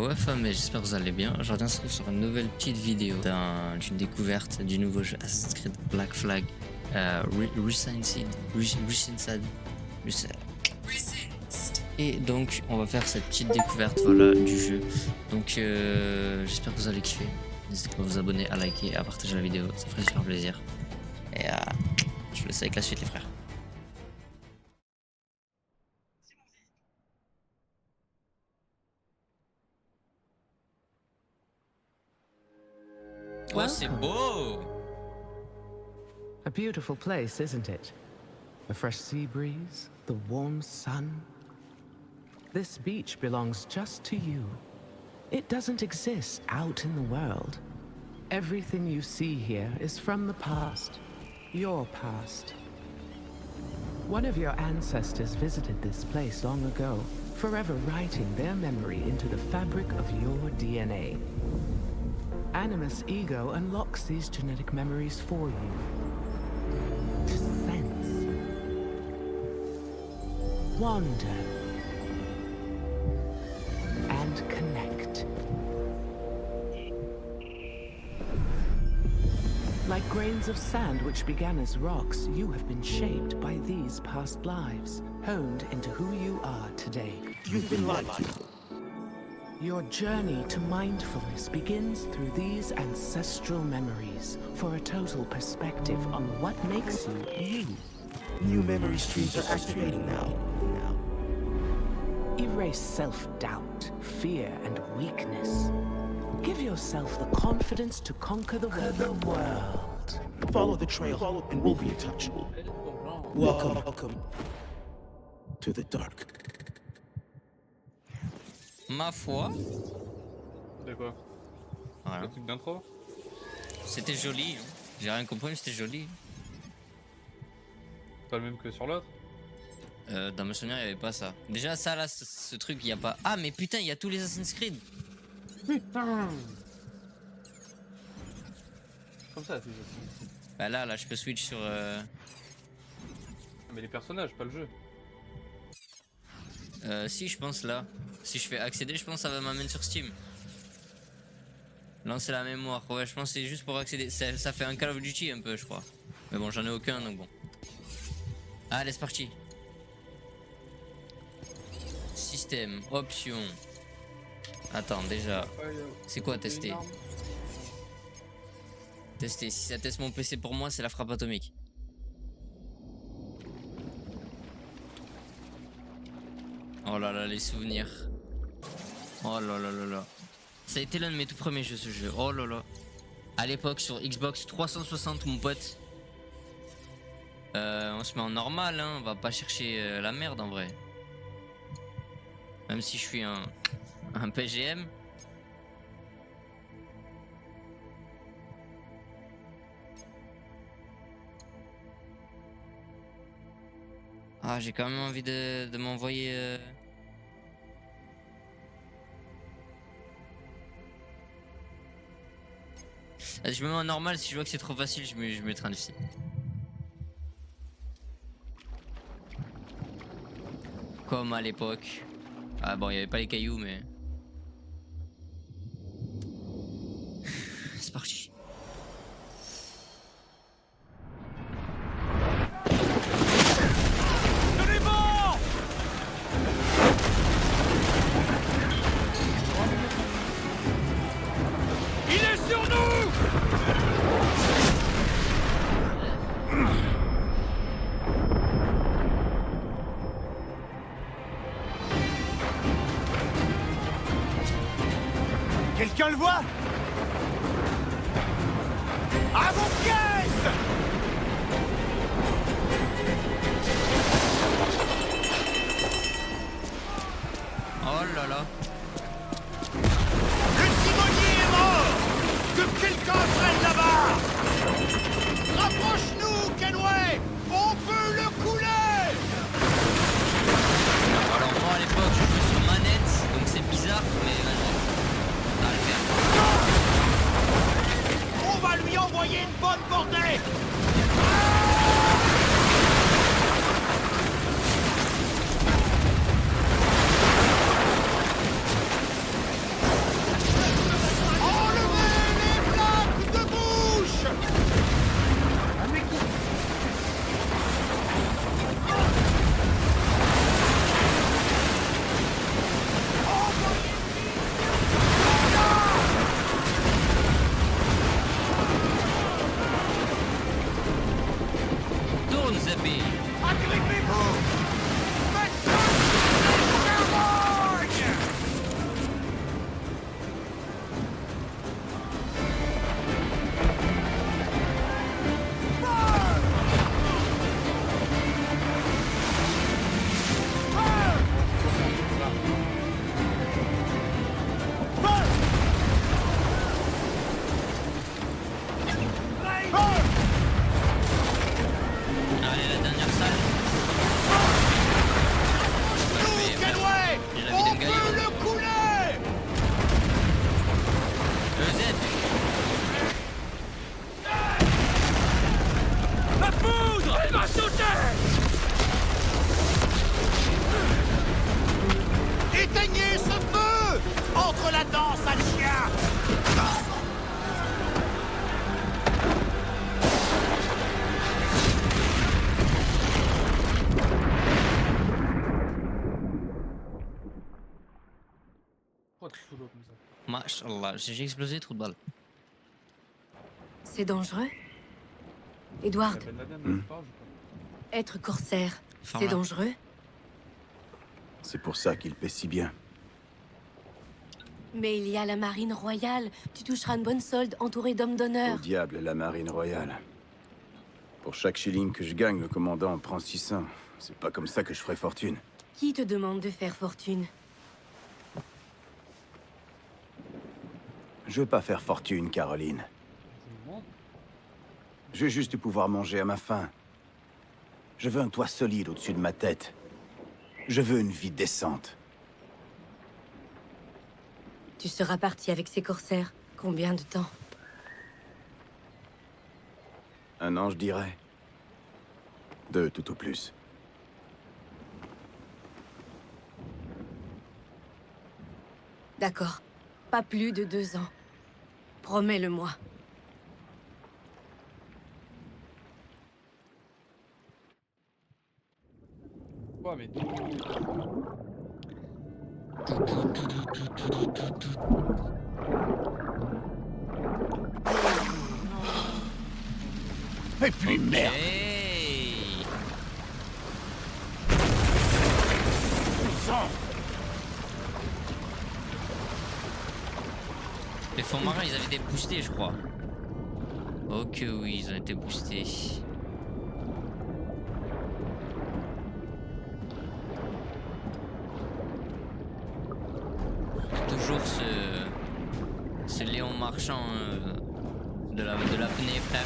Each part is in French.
Ouais femme, mais j'espère que vous allez bien. Aujourd'hui on se retrouve sur une nouvelle petite vidéo d'une découverte du nouveau jeu Assassin's Creed Black Flag Resynced. Et donc on va faire cette petite découverte voilà, du jeu. Donc j'espère que vous allez kiffer. N'hésitez pas à vous abonner, à liker, à partager la vidéo, ça ferait super plaisir. Et je vous laisse avec la suite les frères. Oh, c'est beau! A beautiful place, isn't it? A fresh sea breeze, the warm sun. This beach belongs just to you. It doesn't exist out in the world. Everything you see here is from the past. Your past. One of your ancestors visited this place long ago, forever writing their memory into the fabric of your DNA. Animus Ego unlocks these genetic memories for you. To sense. Wander. And connect. Like grains of sand which began as rocks, you have been shaped by these past lives, honed into who you are today. You've been lied to. Your journey to mindfulness begins through these ancestral memories for a total perspective on what makes you you. New memory streams are activating now. Erase self-doubt, fear, and weakness. Give yourself the confidence to conquer the world. Follow the trail and we'll be in touch. Welcome to the dark. Ma foi. De quoi? Voilà. Le truc d'intro? C'était joli. Hein. J'ai rien compris, mais c'était joli. Pas le même que sur l'autre? Dans mes souvenirs, il n'y avait pas ça. Déjà, ça là, ce truc, il n'y a pas. Ah, mais putain, il y a tous les Assassin's Creed. Putain! Comme ça, c'est. Bah là, je peux switch sur. Mais les personnages, pas le jeu. Si, je pense là. Si je fais accéder, je pense que ça va m'amener sur Steam. Lancer la mémoire. Ouais, je pense que c'est juste pour accéder. Ça fait un Call of Duty un peu, je crois. Mais bon, j'en ai aucun, donc bon. Allez, c'est parti. Système, options. Attends, déjà. C'est quoi tester? Tester. Si ça teste mon PC pour moi, c'est la frappe atomique. Oh là là, les souvenirs. Oh là là là là. Ça a été l'un de mes tout premiers jeux, ce jeu. Oh là là. À l'époque, sur Xbox 360, mon pote. On se met en normal, hein. On va pas chercher la merde en vrai. Même si je suis un PGM. Ah, j'ai quand même envie de m'envoyer... Je me mets en normal, si je vois que c'est trop facile, je mettrai un difficile. Comme à l'époque. Ah bon, il n'y avait pas les cailloux, mais... C'est parti. Quelqu'un le voit? À vos pièces! Oh là là. Le timonier est mort! Que quelqu'un prenne là-bas! Rapproche-nous, Kenway! On peut le couler! Alors moi à l'époque je jouais sur manette, donc c'est bizarre, mais on va le faire. On va lui envoyer une bonne bordée! Montre la dent, sale chien! Pourquoi tu sous l'eau comme ça? Mashallah, j'ai explosé, trou de balle. C'est dangereux Il Edward, s'appelle la dame, elle parle, je crois. être corsaire, c'est Ferme-la. dangereux? C'est pour ça qu'il paie si bien. Mais il y a la marine royale. Tu toucheras une bonne solde entourée d'hommes d'honneur. Au diable, la marine royale. Pour chaque shilling que je gagne, le commandant en prend 600. C'est pas comme ça que je ferai fortune. Qui te demande de faire fortune? Je veux pas faire fortune, Caroline. Je me demande. Je veux juste pouvoir manger à ma faim. Je veux un toit solide au-dessus de ma tête. Je veux une vie décente. Tu seras parti avec ces corsaires. Combien de temps? Un an, je dirais. 2 tout au plus. D'accord. Pas plus de 2 ans. Promets-le-moi. Quoi, mais... Et puis merde! Hey. Les fonds marins, ils avaient été boostés, je crois. Ok, oui, ils ont été boostés. Toujours ce Léon Marchand de l'apnée, frère.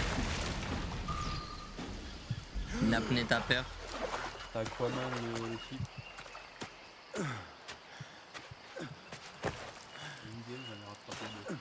Une apnée ta peur. T'as Aquaman, le type. L'idée, j'en ai rattrapé deux.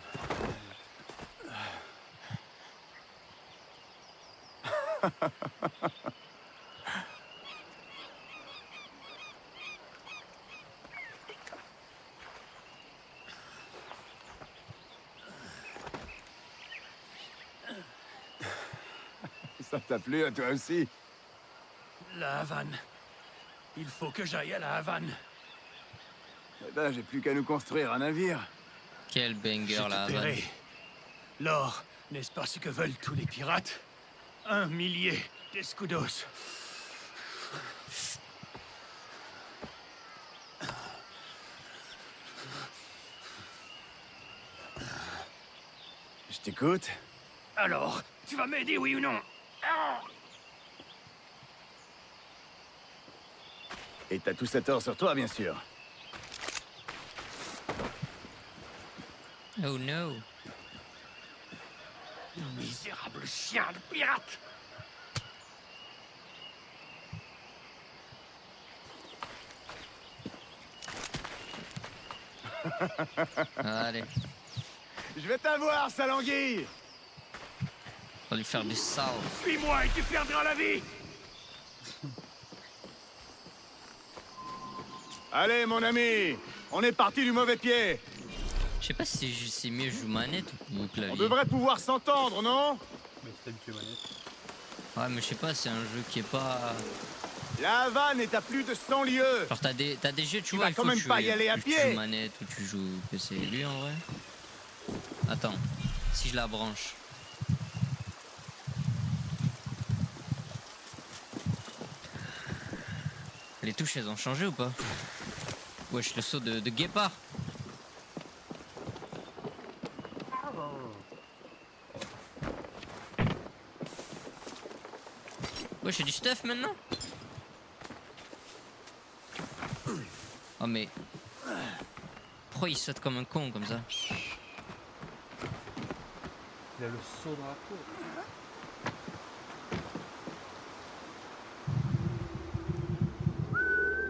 Ça t'a plu à toi aussi? La Havane. Il faut que j'aille à la Havane. Eh ben, j'ai plus qu'à nous construire un navire. Quel Je banger te là. paierai. L'or, n'est-ce pas ce que veulent tous les pirates? 1 millier d'escudos. Je t'écoute. Alors, tu vas m'aider, oui ou non? Et t'as tout cet or sur toi, bien sûr. Oh no. Misérable chien de pirate! Allez, Je vais t'avoir, sale anguille! on va lui faire du sale. Suis-moi et tu perdras la vie! Allez, mon ami! On est parti du mauvais pied! Je sais pas si c'est mieux jouer manette ou clavier. On devrait pouvoir s'entendre, non? Mais c'est habitué manette. Ouais, mais je sais pas, c'est un jeu qui est pas. La Havane est à plus de 100 lieues! Genre, t'as des jeux, tu Tu vois, vas il quand faut même que pas y aller à tu pied. joues manette ou tu joues PC. Lui, en vrai. Attends, si je la branche. Les touches, elles ont changé ou pas? Wesh, le saut de guépard. Wesh, j'ai du stuff maintenant. Oh mais... Pourquoi il saute comme un con comme ça? Il a le saut dans la peau.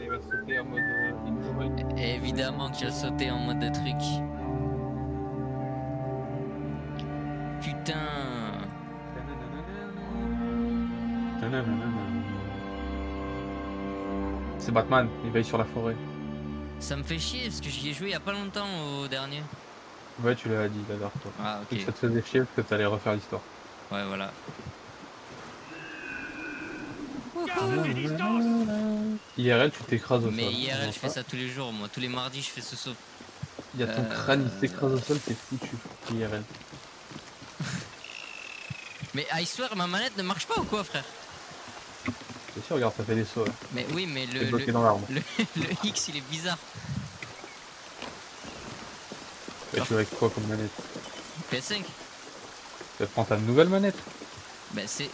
Et il va sauter en mode enjoy. Évidemment qu'il a sauté en mode de truc. Putain. C'est Batman, il veille sur la forêt. Ça me fait chier parce que j'y ai joué il y a pas longtemps au dernier. Ouais, tu l'as dit la dernière fois. Ah Et ok. que ça te faisait chier parce que t'allais refaire l'histoire. Ouais voilà. IRL, tu t'écrases au sol. Mais IRL je fais ça tous les jours moi. Tous les mardis je fais ce saut. Il y a ton crâne, il s'écrase au sol, t'es foutu. IRL. Mais I swear ma manette ne marche pas ou quoi frère? C'est sûr, regarde, ça fait des sauts. Là. Mais oui mais T'es bloqué dans l'arbre. le X il est bizarre. Mais tu joues avec quoi comme manette? PS5? Tu prends ta nouvelle manette. C'est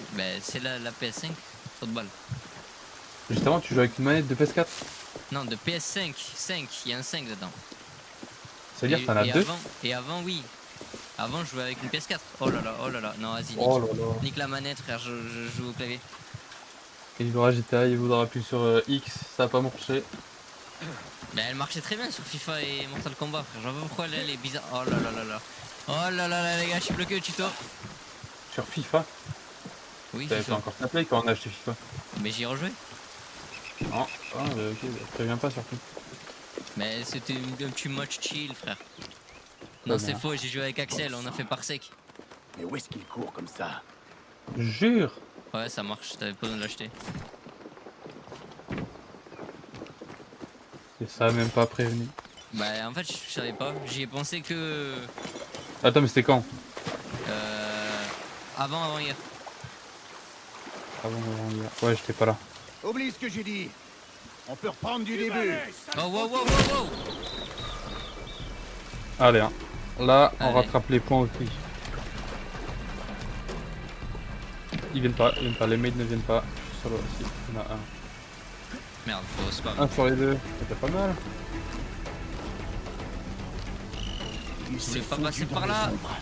la PS5. Trop de balles. Justement, tu joues avec une manette de PS4. Non de PS5. 5, il y a un 5 dedans. C'est-à-dire que t'en as deux. Et avant oui. Avant je jouais avec une PS4. Oh là là. Non vas-y Oh là là. nique la manette frère, je joue au clavier. Il jouera GTA, il voudra appuyer sur X, ça a pas marché. Mais elle marchait très bien sur FIFA et Mortal Kombat frère. J'en vois pourquoi elle est bizarre. Oh là là. Oh là là les gars, je suis bloqué au tuto. Sur FIFA, Oui t'avais FIFA. pas encore ta play quand on a acheté FIFA. Mais j'y ai rejoué. Non, ah, bah, ok, bah, préviens pas surtout. Mais c'était un petit match chill frère. Non c'est bien. faux, j'ai joué avec Axel, on a fait par sec. Mais où est-ce qu'il court comme ça? Jure. Ouais ça marche, t'avais pas besoin de l'acheter. Et ça a même pas prévenu. Bah en fait je savais pas, j'y ai pensé que Attends, mais c'était quand? avant hier. Avant hier. Ouais, j'étais pas là. Oublie ce que j'ai dit. On peut reprendre du début. Oh wow. Allez, hein. Là, on Allez. rattrape les points aussi. Ils viennent pas, les mates ne viennent pas. Je suis solo aussi. Il y en a un. Merde, faut spam. Un sur les deux, c'était pas mal. Il Je s'est voulais pas fondu passer dans par les là. ombres.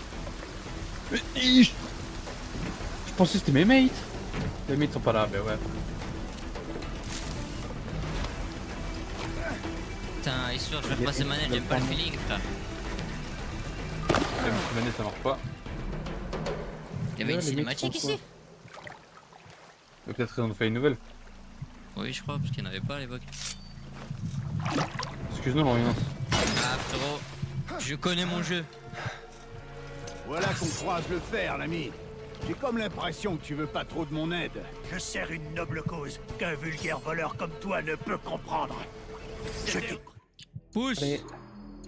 Je pensais que c'était mes mates. Les mates sont pas là, mais ouais. Putain, histoire, je vais repasser manette, j'aime pas le feeling frère. Les manettes ça marche pas. Il y avait une Ouais, les mecs cinématique font ici? Mais peut-être qu'ils en ont fait une nouvelle. Oui je crois, parce qu'il n'y en avait pas à l'époque. Excuse-nous, Lorient. Ah frérot, je connais mon jeu. Voilà qu'on croise le fer, l'ami. J'ai comme l'impression que tu veux pas trop de mon aide. Je sers une noble cause qu'un vulgaire voleur comme toi ne peut comprendre. Je te... Pousse. Allez,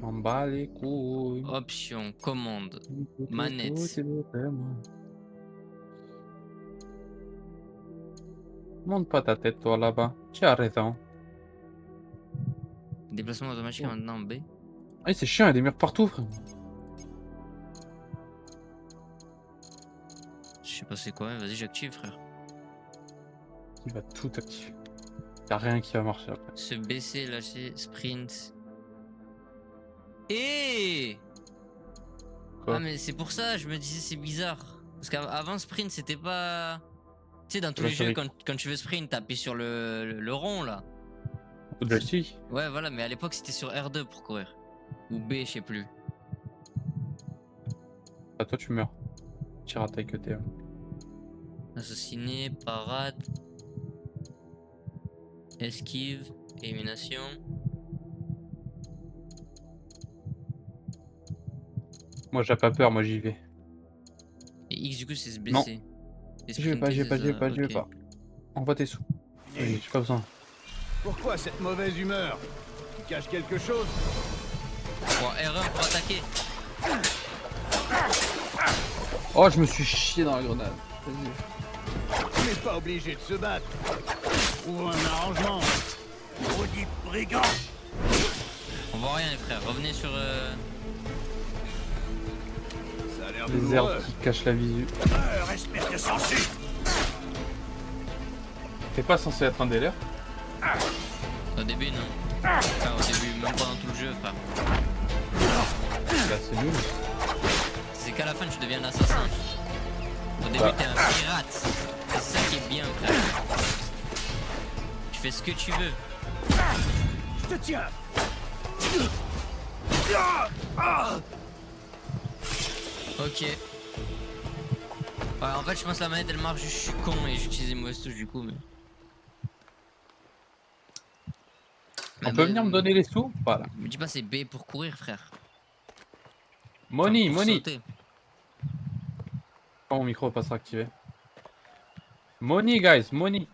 on bat les couilles. Option, commande. Manette. Monte pas ta tête, toi, là-bas. Tu as raison. Déplacement automatique maintenant B. Ah, c'est chiant, il y a des murs partout, frère. Je sais pas c'est quoi, mais vas-y j'active frère. Il va tout activer. Y'a rien qui va marcher après. Se baisser, lâcher, sprint. Et Quoi? ah mais c'est pour ça, je me disais c'est bizarre. Parce qu'avant sprint c'était pas... Tu sais dans tous Le les jeux joystick. quand tu veux sprint t'appuies sur le rond là. Au joystick. Ouais voilà mais à l'époque c'était sur R2 pour courir. Ou B je sais plus. Ah, toi, tu meurs. Tire à taille que t'es. Assassiné, parade. Esquive, élimination. Moi, j'ai pas peur, moi, j'y vais. Et X du coup c'est se Non. baisser. Et J'y vais pas, j'y vais pas, j'y vais pas, j'y vais ok. pas. Envoie tes sous. Vas-y, j'ai pas besoin. Pourquoi cette mauvaise humeur? Tu caches quelque chose? Bon R1 pour attaquer. Oh, je me suis chié dans la grenade. Vas-y. On n'est pas obligé de se battre. Trouve un arrangement. Maudit brigand! On voit rien les frères, revenez sur... Ça a l'air Les douloureux. herbes qui cachent la visu. Espèce de sensu! T'es pas censé être un délire. Au début non. Enfin au début, même pendant tout le jeu frère. Là, c'est nul. C'est qu'à la fin tu deviens un assassin. Au début Bah. t'es un pirate. C'est ça qui est bien frère. Tu fais ce que tu veux. Je te tiens! Ok. Ouais en fait je pense que la manette elle marche, je suis con et j'utilise les mauvaises touches du coup mais On peut venir me donner les sous? Voilà. Me dis pas c'est B pour courir, frère. Money, Pour money. sauter. Quand mon micro passera activé. Money, guys, money.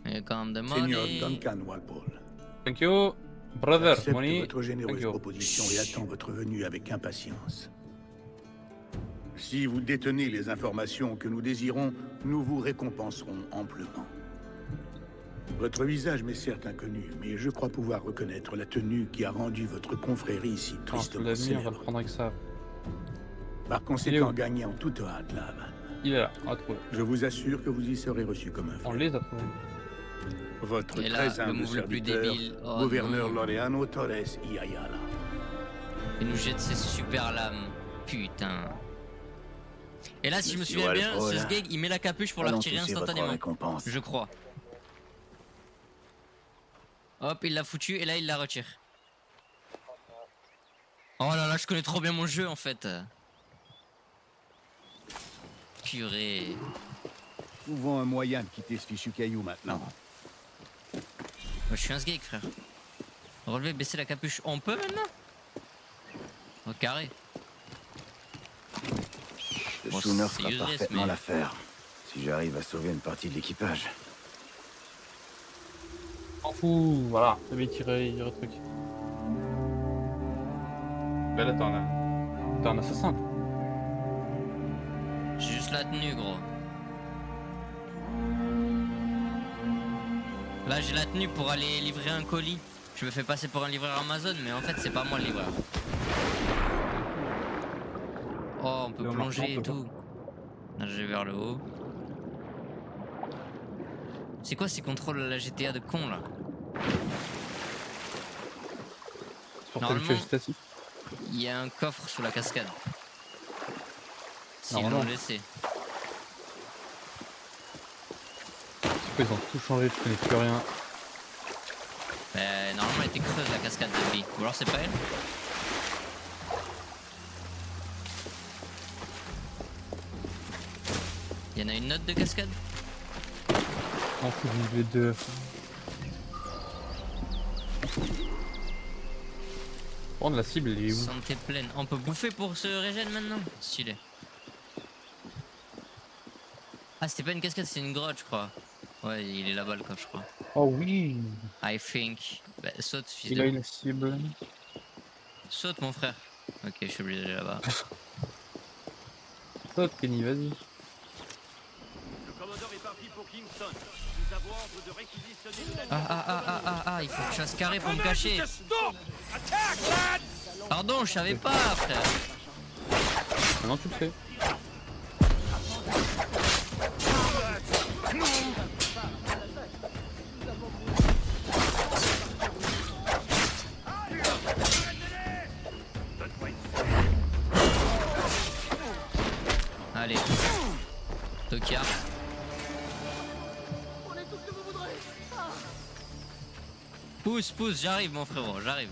Il y a quand même de Seigneur money. Duncan Walpole, Thank you, brother. j'accepte Money. votre généreuse Thank you. proposition et attends votre venue avec impatience. Si vous détenez les informations que nous désirons, nous vous récompenserons amplement. Votre visage m'est certes inconnu, mais je crois pouvoir reconnaître la tenue qui a rendu votre confrérie si Attends, tristement l'avenir, on va le célèbre. prendre avec ça. Par Il est conséquent, où gagnez en toute hâte, la Havane. Il est là, on l'a trouvé. Je vous assure que vous y serez reçu comme un On frère. les a trouvés. Votre Et là, très le humble move le plus serviteur, débile. Oh gouverneur non. Laureano Torres y Ayala. Il nous jette ses super lames. Putain. Et là, si je me Monsieur souviens bien, Walpole, ce Sgeg, il met la capuche pour la allons retirer toucher votre instantanément. récompense. Je crois. Hop, il l'a foutu et là, il la retire. Oh là là, je connais trop bien mon jeu en fait. Purée. Trouvons un moyen de quitter ce fichu caillou maintenant. Moi, je suis un Sgeg, frère. Relever, baisser la capuche. On peut maintenant? Au carré. Ce Bon, schooner c'est fera useless, parfaitement mais- l'affaire. Si j'arrive à sauver une partie de l'équipage. M'en fous, voilà. Ça va tirer le truc. Ben là, t'es un assassin. J'ai juste la tenue, gros. Là, j'ai la tenue pour aller livrer un colis. Je me fais passer pour un livreur Amazon, mais en fait, c'est pas moi le livreur. Oh, on peut Et on plonger marche, et on peut tout. Nager vers le haut. C'est quoi ces contrôles à la GTA de con là? C'est pour Normalement- t'habituer juste assis. Il y a un coffre sous la cascade. S'ils Normalement. l'ont laissé. Ils ont tout changé, je connais plus rien. Normalement, elle était creuse la cascade de vie. Ou alors c'est pas elle? Il y en a une note de cascade? M'en fous, je les deux. Prendre la cible, elle est où? Santé pleine. On peut bouffer pour se régène maintenant? Stylé. Ah, c'était pas une cascade, c'est une grotte, je crois. Ouais, il est là-bas le coffre, je crois. Oh oui, I think. Bah, saute, fils il a de. une cible. Saute, mon frère. Ok, je suis obligé d'aller là-bas. Saute, Kenny, vas-y. Le commandeur est parti pour Kingston. Nous avons ordre de réquisitionner le navire. Il faut que je fasse carré pour me cacher. Pardon, je savais pas, frère. Maintenant tu le sais. Allez. Tokia. Pousse, pousse, j'arrive, mon frérot, j'arrive.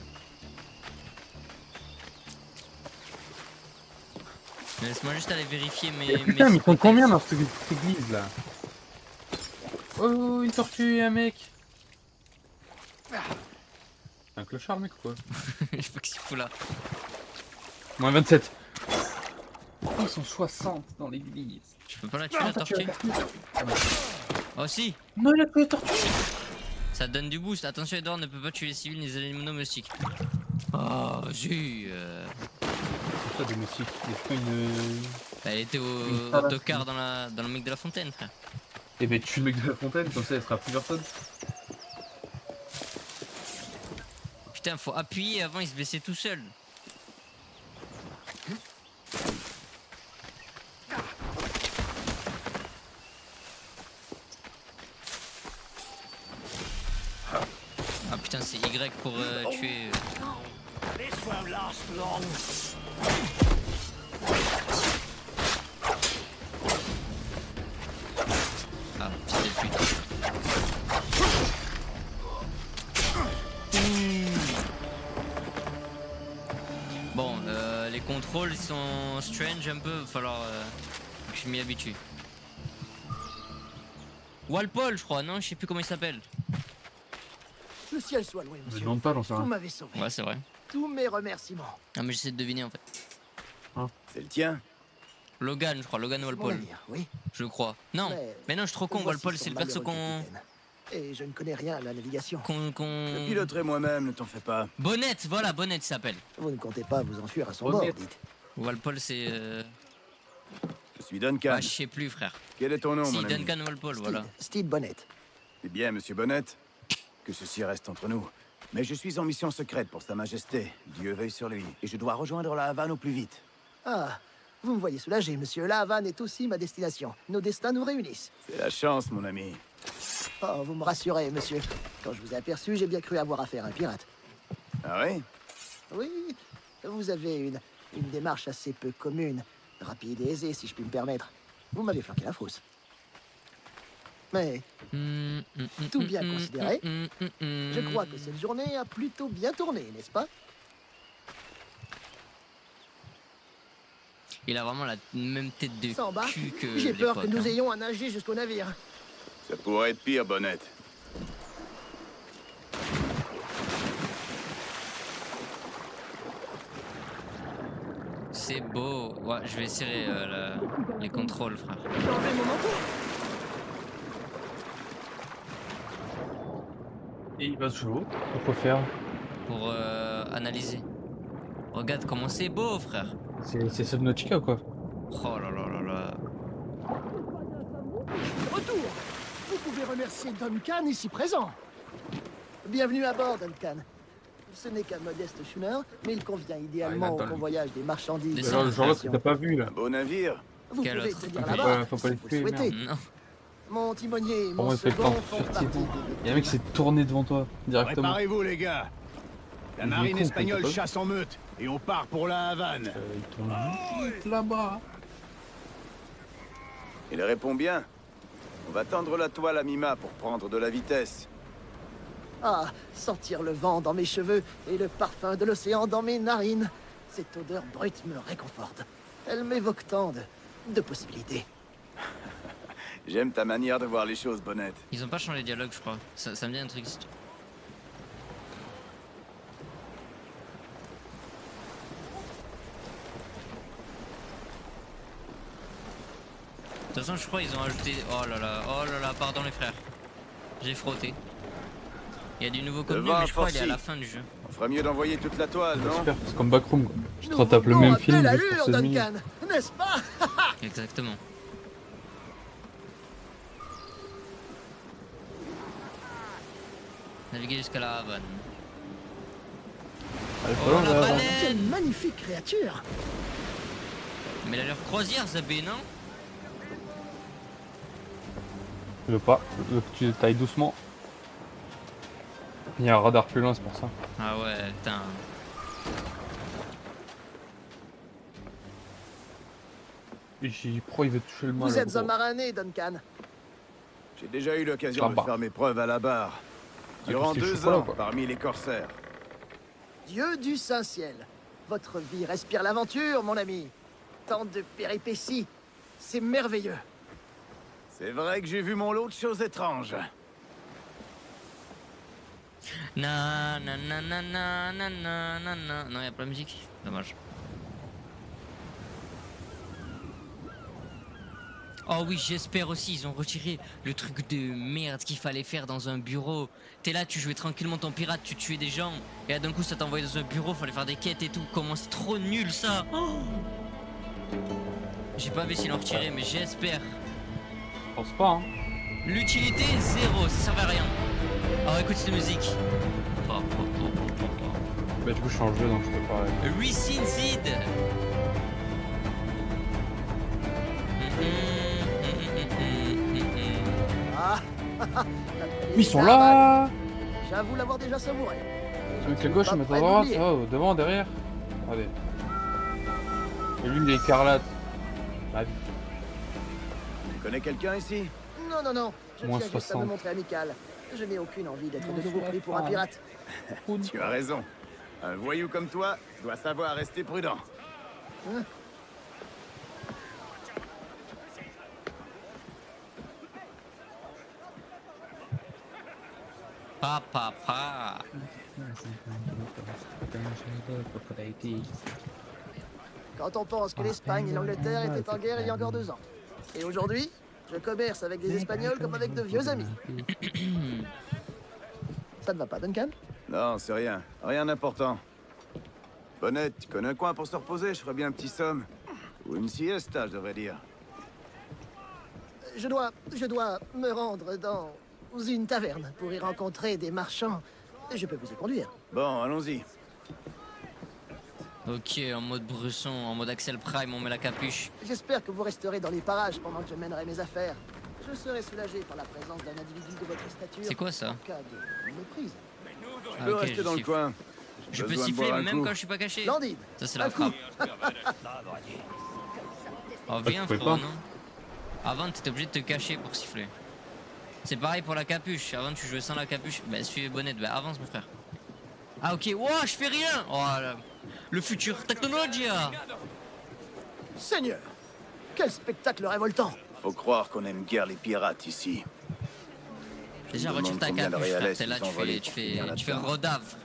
Laisse-moi juste aller vérifier mes. Putain, mais ils sont hypothèses. combien dans cette église là? Oh, une tortue et un mec. Un clochard, le mec, ou quoi? Je sais pas ce qu'il fout là. Moins 27. Oh, ils sont 60 dans l'église. Je peux pas la tuer, la tortue? Oh si. Non, il a tué la tortue. Ça donne du boost. Attention, Edouard ne peut pas tuer les civils ni les animaux domestiques. Oh, zut. Ça, domestique. Il faut une. Elle était Une au salade. tocard dans le mec de la fontaine, frère. Eh ben, tue le mec de la fontaine, comme ça, il sera plus personne. Putain, faut appuyer avant, il se blessait tout seul. Ah putain, c'est Y pour tuer. This won't last long. Ah, c'était le pute. Bon, les contrôles sont strange un peu, va falloir que je m'y habitue. Walpole, je crois, non? Je sais plus comment il s'appelle. Le ciel soit loué, Je me monsieur. demande pas, j'en sais Vous rien. m'avez sauvé. Ouais, c'est vrai. Tous mes remerciements. Ah, mais j'essaie de deviner en fait. C'est le tien? Logan, je crois. Logan C'est mon Walpole. navire, oui. Je crois. Non. Mais non, je suis trop con. voici Walpole, son c'est le perso malheureux qu'on. capitaine. Et je ne connais rien à la navigation. Je piloterai moi-même, ne t'en fais pas. Bonnette, voilà, Bonnette il s'appelle. Vous ne comptez pas vous enfuir à son Honnête. bord, dites. Walpole, c'est. Je suis Duncan. Ah, je sais plus, frère. Quel est ton nom, Si, mon ami? Duncan Walpole, voilà. Steve Bonnet. Eh bien, monsieur Bonnet, que ceci reste entre nous. Mais je suis en mission secrète pour Sa Majesté. Dieu veille sur lui. Et je dois rejoindre la Havane au plus vite. Ah, vous me voyez soulagé, monsieur. La Havane est aussi ma destination. Nos destins nous réunissent. C'est la chance, mon ami. Oh, vous me rassurez, monsieur. Quand je vous ai aperçu, j'ai bien cru avoir affaire à un pirate. Ah oui? Oui, vous avez une démarche assez peu commune. Rapide et aisée, si je puis me permettre. Vous m'avez flanqué la fausse. Mais, tout bien considéré, je crois que cette journée a plutôt bien tourné, n'est-ce pas? Il a vraiment la même tête de Sans bas, cul que. j'ai peur que l'époque, nous hein. ayons à nager jusqu'au navire. Ça pourrait être pire, Bonnet. C'est beau. Ouais, je vais serrer les contrôles, frère. Enlevez mon manteau. Et il va sous l'eau. Pourquoi faire? Pour analyser. Regarde comment c'est beau, frère. C'est Subnautica ou quoi? Oh là là là là. Retour. Vous pouvez remercier Duncan ici présent. Bienvenue à bord, Duncan. Ce n'est qu'un modeste schooner, mais il convient idéalement au convoyage des marchandises. Mais de ça, Genre, la genre là, nation. t'as pas vu là. Un beau navire. Vous Quel pouvez autre? tenir Faut là-bas, pas- faut pas si les vous tuer, le souhaitez. Non. Mon timonier et mon Comment il fait le second temps font furtif, partie hein. des- Y'a un mec qui s'est tourné devant toi directement. Préparez-vous, les gars. La Il est marine con, espagnole t'as pas chasse en meute et on part pour la Havane. Il tourne juste là-bas. Il répond bien. On va tendre la toile à mi-mât pour prendre de la vitesse. Ah, sentir le vent dans mes cheveux et le parfum de l'océan dans mes narines. Cette odeur brute me réconforte. Elle m'évoque tant de possibilités. J'aime ta manière de voir les choses, Bonnet. Ils ont pas changé de dialogue, je crois. Ça me dit un truc. De toute façon, je crois qu'ils ont ajouté. Oh là là, pardon les frères. J'ai frotté. Il y a du nouveau contenu, vent mais je crois qu'il est à forci. la fin du jeu. On ferait mieux d'envoyer toute la toile, non? Super, c'est comme Backroom quoi. Je te Nous retape le venons même à film belle juste pour allure, 16 minutes. Duncan, n'est-ce pas? Exactement. Naviguer jusqu'à la Havane. Allez, Oh, pas loin, la là, là. baleine. Quelle magnifique créature! Mais il a l'air croisière, Zabé, non? Je veux pas. Je veux que tu tailles doucement. Il y a un radar plus loin, c'est pour ça. Ah ouais, putain. Et j'y crois, il veut toucher le mal. Vous êtes gros. un marin né, Duncan. J'ai déjà eu l'occasion de Là-bas. faire mes preuves à la barre. Durant parce que je 2 suis pas là, ans, quoi. parmi les corsaires. Dieu du Saint-Ciel. Votre vie respire l'aventure, mon ami. Tant de péripéties. C'est merveilleux. C'est vrai que j'ai vu mon lot de choses étranges. Na na na na na na na na na. Non, y'a pas la musique. Dommage. Oh oui, j'espère aussi, ils ont retiré le truc de merde qu'il fallait faire dans un bureau. T'es là, tu jouais tranquillement ton pirate, tu tuais des gens, et là d'un coup ça t'envoyait dans un bureau, fallait faire des quêtes et tout. Comment c'est trop nul ça. Oh, j'ai pas vu s'ils l'ont retiré, mais j'espère. Je pense pas, hein. L'utilité, zéro, ça servait à rien. Alors écoute cette musique. Bah, du coup, je suis en jeu donc je peux pas. Ricin Zid. Ah, Ils sont là! J'avoue l'avoir déjà savouré. Je mets à gauche, je mets à droite, ça va, devant, derrière. Allez. Et lui, il est écarlate. Ma vie. Tu connais quelqu'un ici? Non, non, non. Je Moins tiens juste à 60. me montrer amical. Je n'ai aucune envie d'être de Moins nouveau pris pour un 60. pirate. Tu as raison. Un voyou comme toi doit savoir rester prudent. Pa. Quand on pense que l'Espagne et l'Angleterre étaient en guerre il y a encore 2 ans. Et aujourd'hui, je commerce avec des Espagnols comme avec de vieux amis. Ça ne va pas, Duncan? Non, c'est rien. Rien d'important. Bonnet, tu connais un coin pour se reposer? Je ferais bien un petit somme. Ou une siesta, je devrais dire. Je dois me rendre dans une taverne pour y rencontrer des marchands. Je peux vous y conduire. Bon, allons-y. Ok, en mode Bresson, en mode Axel Prime, on met la capuche. J'espère que vous resterez dans les parages pendant que je mènerai mes affaires. Je serai soulagé par la présence d'un individu de votre stature. C'est quoi ça? En cas de méprise. Je peux ok, rester je dans le siffle. coin. Je peux Besoin de siffler boire un même coup. quand je suis pas caché. Landine, Ça c'est un la coup. frappe. Oh viens pouvais frérot, pas. non? Avant t'étais obligé de te cacher pour siffler. C'est pareil pour la capuche. Avant tu jouais sans la capuche. Bah suivez Bonnet, bah avance mon frère. Ah ok, wow, je fais rien. Oh là. Le futur technologie. Seigneur, quel spectacle révoltant. Faut croire qu'on aime guère les pirates ici. Déjà me retire demande ta combien de capuche frère, réalais t'es là, ils ont volé pour finir tu fais là-dedans. rodave frère.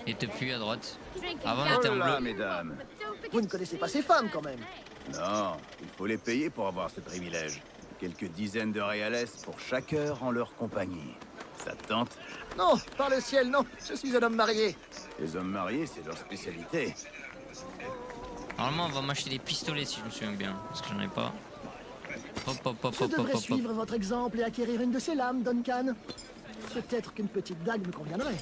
Et te puis à droite. Avant Oh d'être en là, bleu. mesdames. Vous ne connaissez pas ces femmes quand même. Non, il faut les payer pour avoir ce privilège. Quelques dizaines de réales pour chaque heure en leur compagnie. Ça te tente? Non, par le ciel, non. Je suis un homme marié. Les hommes mariés, c'est leur spécialité. Normalement on va m'acheter des pistolets si je me souviens bien. Parce que j'en ai pas. Je devrais suivre votre exemple et acquérir une de ces lames, Duncan. Peut-être qu'une petite dague me conviendrait.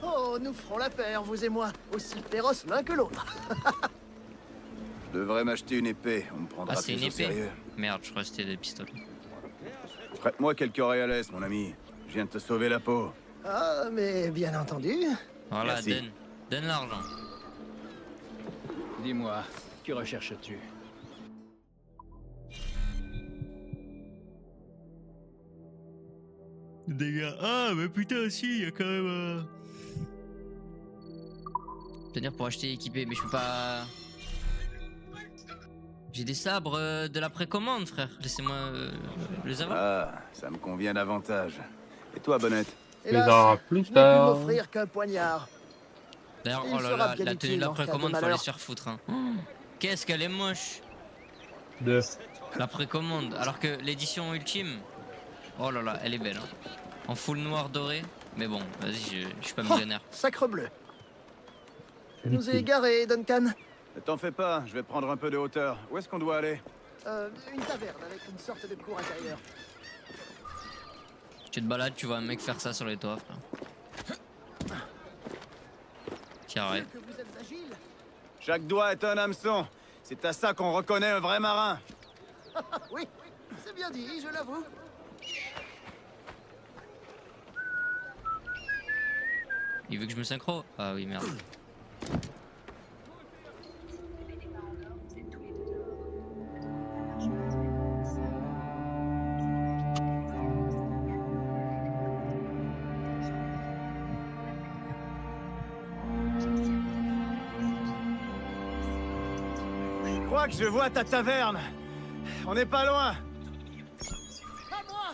Oh, nous ferons la paire, vous et moi, aussi féroces l'un que l'autre. Je devrais m'acheter une épée, on me prendra Ah c'est plus une au sérieux. épée? Merde, je crois que c'était des pistolets. Prête-moi quelques réales, mon ami. Je viens de te sauver la peau. Ah, mais bien entendu. Voilà, Merci. donne l'argent. Dis-moi, que recherches-tu? Des gars, ah mais putain si, il y a quand même... C'est-à-dire pour acheter et équiper, mais je peux pas... J'ai des sabres de la précommande frère, laissez-moi les avoir. Ah, ça me convient davantage. Et toi, Bonnet? Les auras plus je n'ai pu tard. m'offrir qu'un poignard. D'ailleurs, il oh là sera là, bien la tenue de utile la en cas de précommande, faut aller malheur. se faire foutre. Hein. Qu'est-ce qu'elle est moche, De. la précommande. Alors que l'édition ultime, oh là là, elle est belle. Hein. En full noir doré, mais bon, vas-y, je suis pas millionnaire. Sacre bleu. Je nous ai égarés, Duncan. Ne t'en fais pas, je vais prendre un peu de hauteur. Où est-ce qu'on doit aller? Une taverne avec une sorte de cour intérieure. Tu te balades, tu vois un mec faire ça sur les toits, frère. Carré. Que vous êtes agile. Chaque doigt est un hameçon. C'est à ça qu'on reconnaît un vrai marin. Oui, c'est bien dit, je l'avoue. Il veut que je me synchro? Ah oui, merde. Je crois que je vois ta taverne. On n'est pas loin. À moi.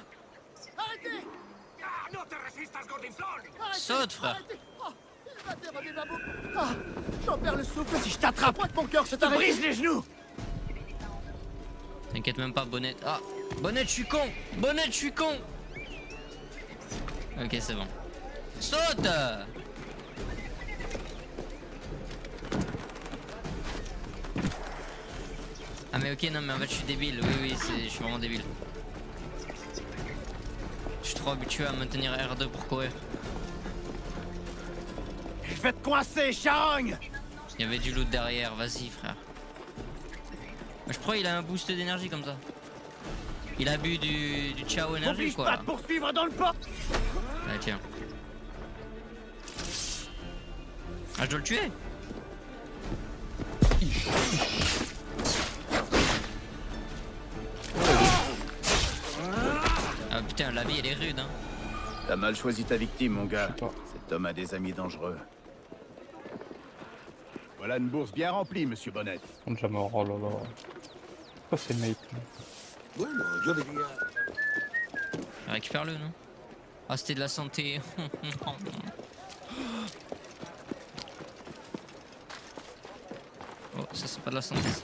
Arrêtez. Arrêtez. Saute, frère. Arrêtez. Oh, il va dérober ma bouche. Ah, j'en perds le souffle si je t'attrape. Crois que mon cœur se brise les genoux. T'inquiète même pas, Bonnet. Ah, Bonnet, je suis con. Bonnet, je suis con. Ok, c'est bon. Saute. Ah mais ok, non mais en fait je suis débile. Oui, je suis vraiment débile. Je suis trop habitué à maintenir R2 pour courir. Je vais te coincer, charogne. Il y avait du loot derrière, vas-y frère. Je crois qu'il a un boost d'énergie comme ça. Il a bu du Ciao énergie N'oblige quoi. pas Là. de poursuivre dans le port. Allez tiens. Ah je dois le tuer. Ah putain la vie elle est rude hein. T'as mal choisi ta victime, mon gars. Je sais pas. Cet homme a des amis dangereux. Voilà une bourse bien remplie, monsieur Bonnet. Ils sont déjà morts, oh là là. Pourquoi c'est mate? Récupère-le, non? Ah, c'était de la santé. Oh, ça c'est pas de la santé, ça.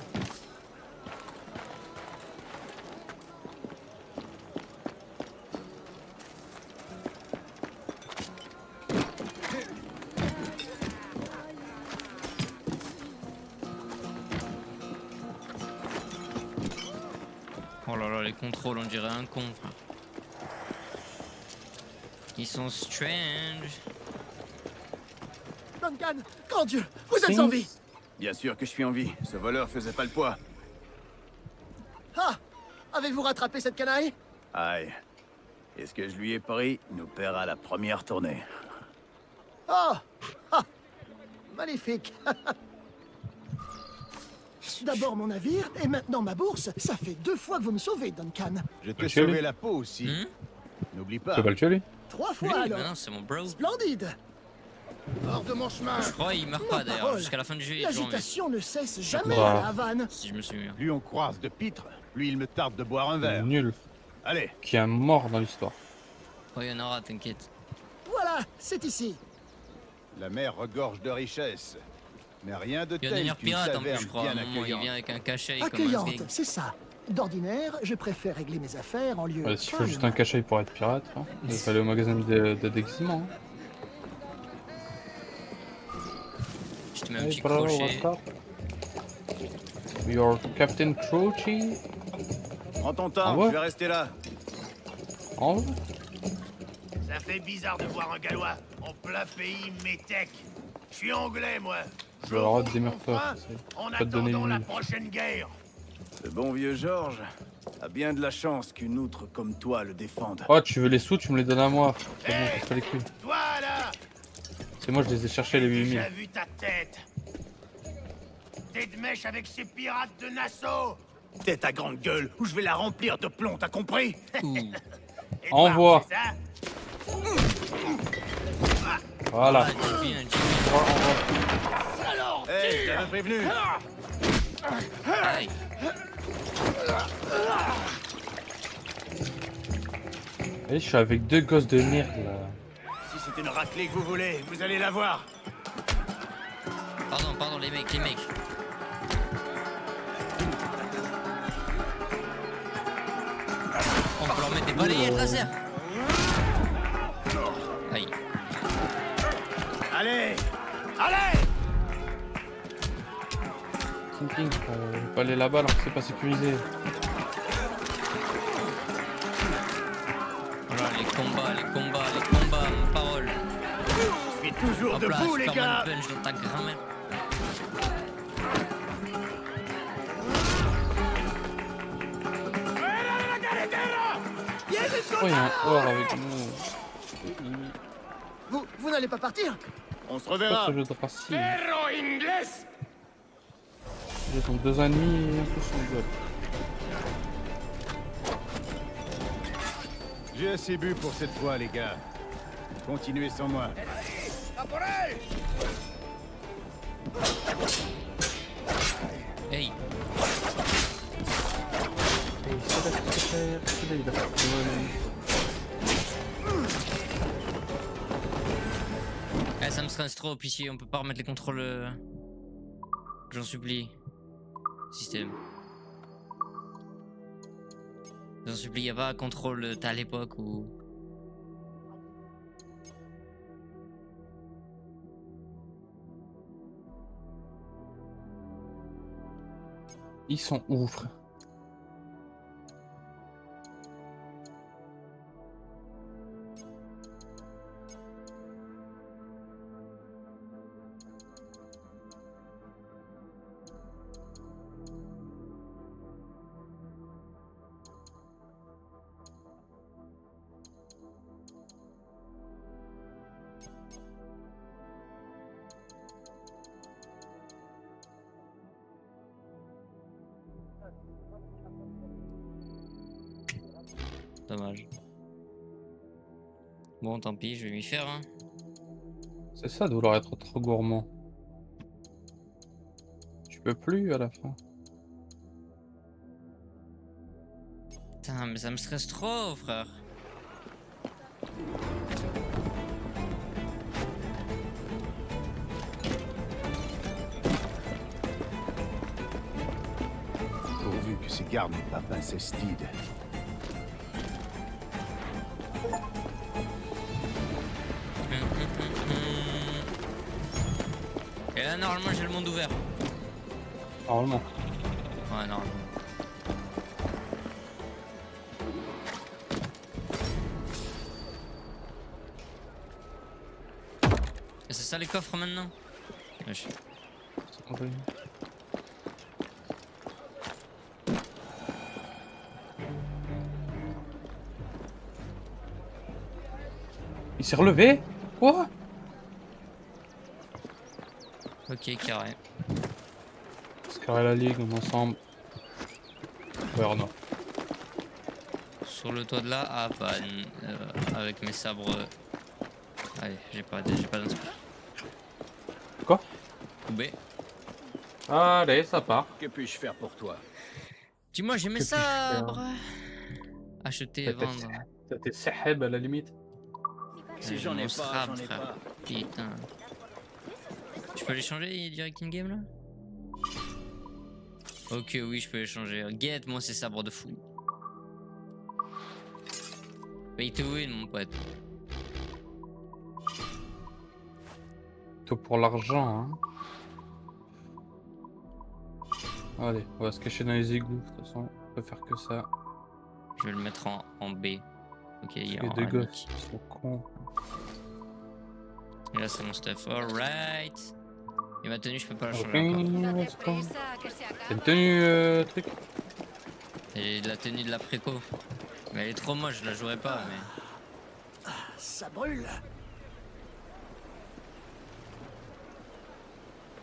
Oh là là, les contrôles, on dirait un con, frère. Ils sont strange. Duncan, grand Dieu, vous êtes en vie! Bien sûr que je suis en vie. Ce voleur faisait pas le poids. Ah! Avez-vous rattrapé cette canaille? Aïe. Et ce que je lui ai pris nous paiera la première tournée. Oh! Ah! Magnifique! D'abord mon navire, et maintenant ma bourse. Ça fait 2 fois que vous me sauvez, Duncan. Je Le t'ai tuer, sauvé lui. la peau aussi. N'oublie Tu pas. vas pas le tuer lui? 3 Lui, fois alors. non, c'est mon bro. Splendide! Hors de mon chemin! Je crois qu'il meurt Ma pas d'ailleurs. parole. Jusqu'à la fin du jeu, il est toujours en vie. L'agitation ne cesse jamais crois. à la Havane. Si je me souviens. Plus on croise de pitres, plus il me tarde de boire un verre. Nul. Allez, Qui est un mort dans l'histoire. Oh, il y en aura, t'inquiète. Voilà, c'est ici. la mer regorge de richesses. Mais rien de Il va tel devenir qu'une pirate en plus, taverne je crois. bien À un moment, il accueillante. vient avec un cachet comme un Accueillante, sgeg. c'est ça. D'ordinaire, je préfère régler mes affaires en lieu S'il faut calme. juste un cachet pour être pirate, hein. Il faut aller au magasin de déguisement. Hein. Je te mets un Hey petit bro, crochet. what's up? You're Captain Crochet? Prends ton temps, Ah ouais je vais rester là. En vrai? Ça fait bizarre de voir un Gallois en plein pays métèque. Je suis anglais, moi. Je vais avoir des rouvre mon meurtres, frein c'est en pas te donner attendant une la mine. prochaine guerre. Ce bon vieux Georges a bien de la chance qu'une outre comme toi le défende. Oh, tu veux les sous, tu me les donnes à moi. C'est bon, Hey je fais les couilles. Toi, là, C'est moi, je les ai cherchés les j'ai 8000. déjà vu ta tête. T'es de mèche avec ces pirates de Nassau. T'es ta grande gueule ou je vais la remplir de plomb, t'as compris? Ouh. Edward, Envoie. c'est ça? Voilà. Ah, Jimmy, un Jimmy. Hey, j'avais prévenu. Aïe. Et je suis avec deux gosses de merde là. Si c'est une raclée que vous voulez, vous allez la voir. Pardon, les mecs. On peut leur mettre des balayettes laser. Aïe. Allez, allez! Ping, je vais pas aller là-bas alors que c'est pas sécurisé. Voilà, les combats, ma parole. Je suis toujours Hop là, debout, les Superman gars! punch dans ta grand-mère. Oh, il y a un or avec nous. Vous n'allez pas partir? On se Pas reverra. ce jeu de racisme. Ils sont 2 ans et demi et un peu sur le gueule. J'ai assez bu pour cette fois, les gars. Continuez sans moi. Hey. Ça me stresse trop, puis si on peut pas remettre les contrôles. J'en supplie. Système. J'en supplie, y'a pas un contrôle t'as à l'époque ou. Ils sont où, frère? Dommage. Bon, tant pis, je vais m'y faire. Hein. C'est ça de vouloir être trop gourmand. peux plus à la fin. Putain, mais ça me stresse trop, frère. Pourvu que ces gardes n'aient pas pincé Steed. Et là, normalement, j'ai le monde ouvert. Normalement. Ouais, normalement. Et c'est ça les coffres maintenant? Wesh. C'est compris. Il s'est relevé? Quoi? Ok, carré. Carré la ligue, on est ensemble. Ouais, Renaud. Sur le toit de là, ah bah, avec mes sabres. Allez, j'ai pas d'inspi. Quoi? B. Allez, ça part. Que puis-je faire pour toi? Dis-moi, j'ai mes Que puis-je faire? sabres. Acheter et vendre. T'as tes saheb à la limite. Si j'en ai Mon pas, sabre, j'en ai frère. pas. Putain. Je peux les changer direct in game là? Ok, oui, je peux les changer. Get, moi, ces sabres de fou. Pay to win, mon pote. Tout pour l'argent, hein. Allez, on va se cacher dans les égouts. De toute façon, on peut faire que ça. Je vais le mettre en B. Ok, il est Les en deux A, gosses, ils sont cons. Et là, c'est mon stuff. Alright. Et ma tenue, je peux pas la Ok, changer encore. let's go. T'as une tenue truc? Et la tenue de la préco. Mais elle est trop moche, je la jouerai pas. Mais... Ça brûle.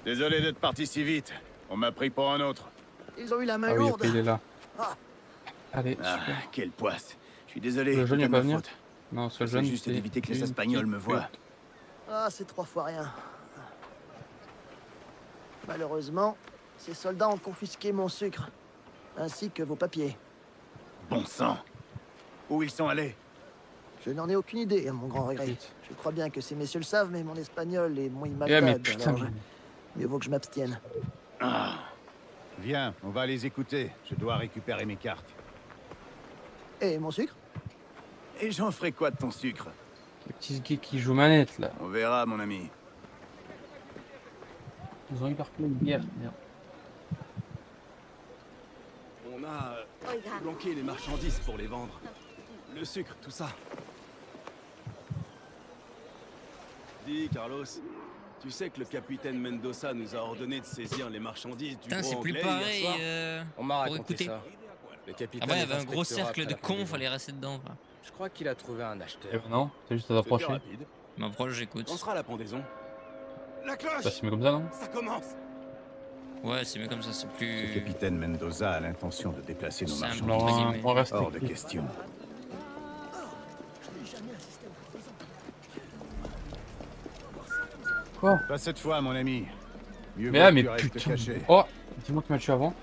Désolé d'être parti si vite. On m'a pris pour un autre. Ils ont eu la main Ah oui, lourde. après, il est là. Ah. Allez, Ah, super. quelle poisse. Je suis désolé. Le jeune, tout il est va ma venir? faute. Non, ce J'essaie jeune, juste c'est d'éviter que les une Espagnols me petite voient. pute. Ah, c'est 3 fois rien. Malheureusement, ces soldats ont confisqué mon sucre, ainsi que vos papiers. Bon sang. Où ils sont allés? Je n'en ai aucune idée, à mon grand regret. Vite. Je crois bien que ces messieurs le savent, mais mon espagnol est muy Eh malade, mais putain, alors mieux vaut que je m'abstienne. Ah. Viens, on va les écouter. Je dois récupérer mes cartes. Et mon sucre? Et j'en ferai quoi de ton sucre? le petit geek qui joue manette là. On verra, mon ami. Ils ont eu leur plein de bière. Merde. On a planqué les marchandises pour les vendre. Le sucre, tout ça. Dis, Carlos, tu sais que le capitaine Mendoza nous a ordonné de saisir les marchandises du Putain, gros c'est plus anglais pareil hier soir. On m'a pour raconté écouter. ça. Le capitaine Après, il y les avait un gros inspectera cercle de après la fin cons, des fallait ventes. rester dedans. Quoi. Je crois qu'il a trouvé un Eh acheteur. ben non, c'est juste à C'était t'approcher. rapide. Je m'approche, j'écoute. Quand sera la pendaison? La cloche! Bah c'est mieux comme ça non? Ça commence! Ouais, c'est mieux comme ça, c'est Le plus. capitaine Mendoza a l'intention de déplacer nos Simple. marchandises. Entre Non, guillemets. on reste Hors de équipe. question. Quoi? Pas cette fois, mon ami. Mieux Mais vaut ah que mais tu restes putain. caché. Oh, dis-moi que tu m'as tué avant.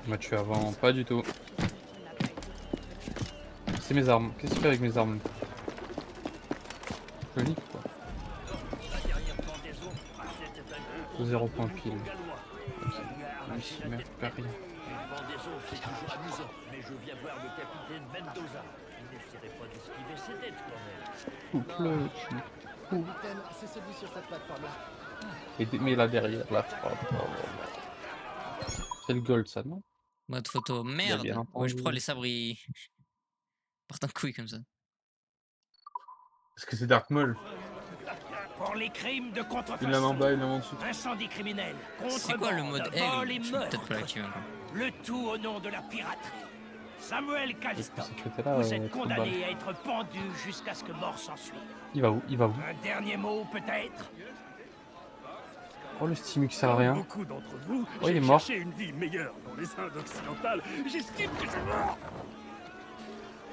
Tu m'as tué avant, pas du tout. C'est mes armes. Qu'est-ce que tu fais avec mes armes? Je lis quoi. 0 point pile. Merde, pas rien. Coupe-le. Capitaine, c'est celui sur cette plateforme-là. Mais là derrière, là. C'est le gold ça, non? Mode photo. Merde. bien Ouais, je entendu. crois les sabres ils. partent en couille comme ça. Est-ce que c'est Dark Maul? Pour les crimes de Il contrefaçon, l'a en bas, il l'a en dessous. incendie criminel, C'est quoi le contrebande, mode vol et aigle? Je vais peut-être meurtre. pas l'activer encore. Le tout au nom de la piraterie. Samuel Calstock, C'était là, vous êtes trop condamné à être pendu jusqu'à ce que mort s'ensuive. Il va où? Il va où? Un dernier mot peut-être? Oh le Stimu qui sert à rien. Beaucoup d'entre vous, Oh, il est j'ai mort. cherché une vie meilleure dans les Indes occidentales. J'estime que je meurs.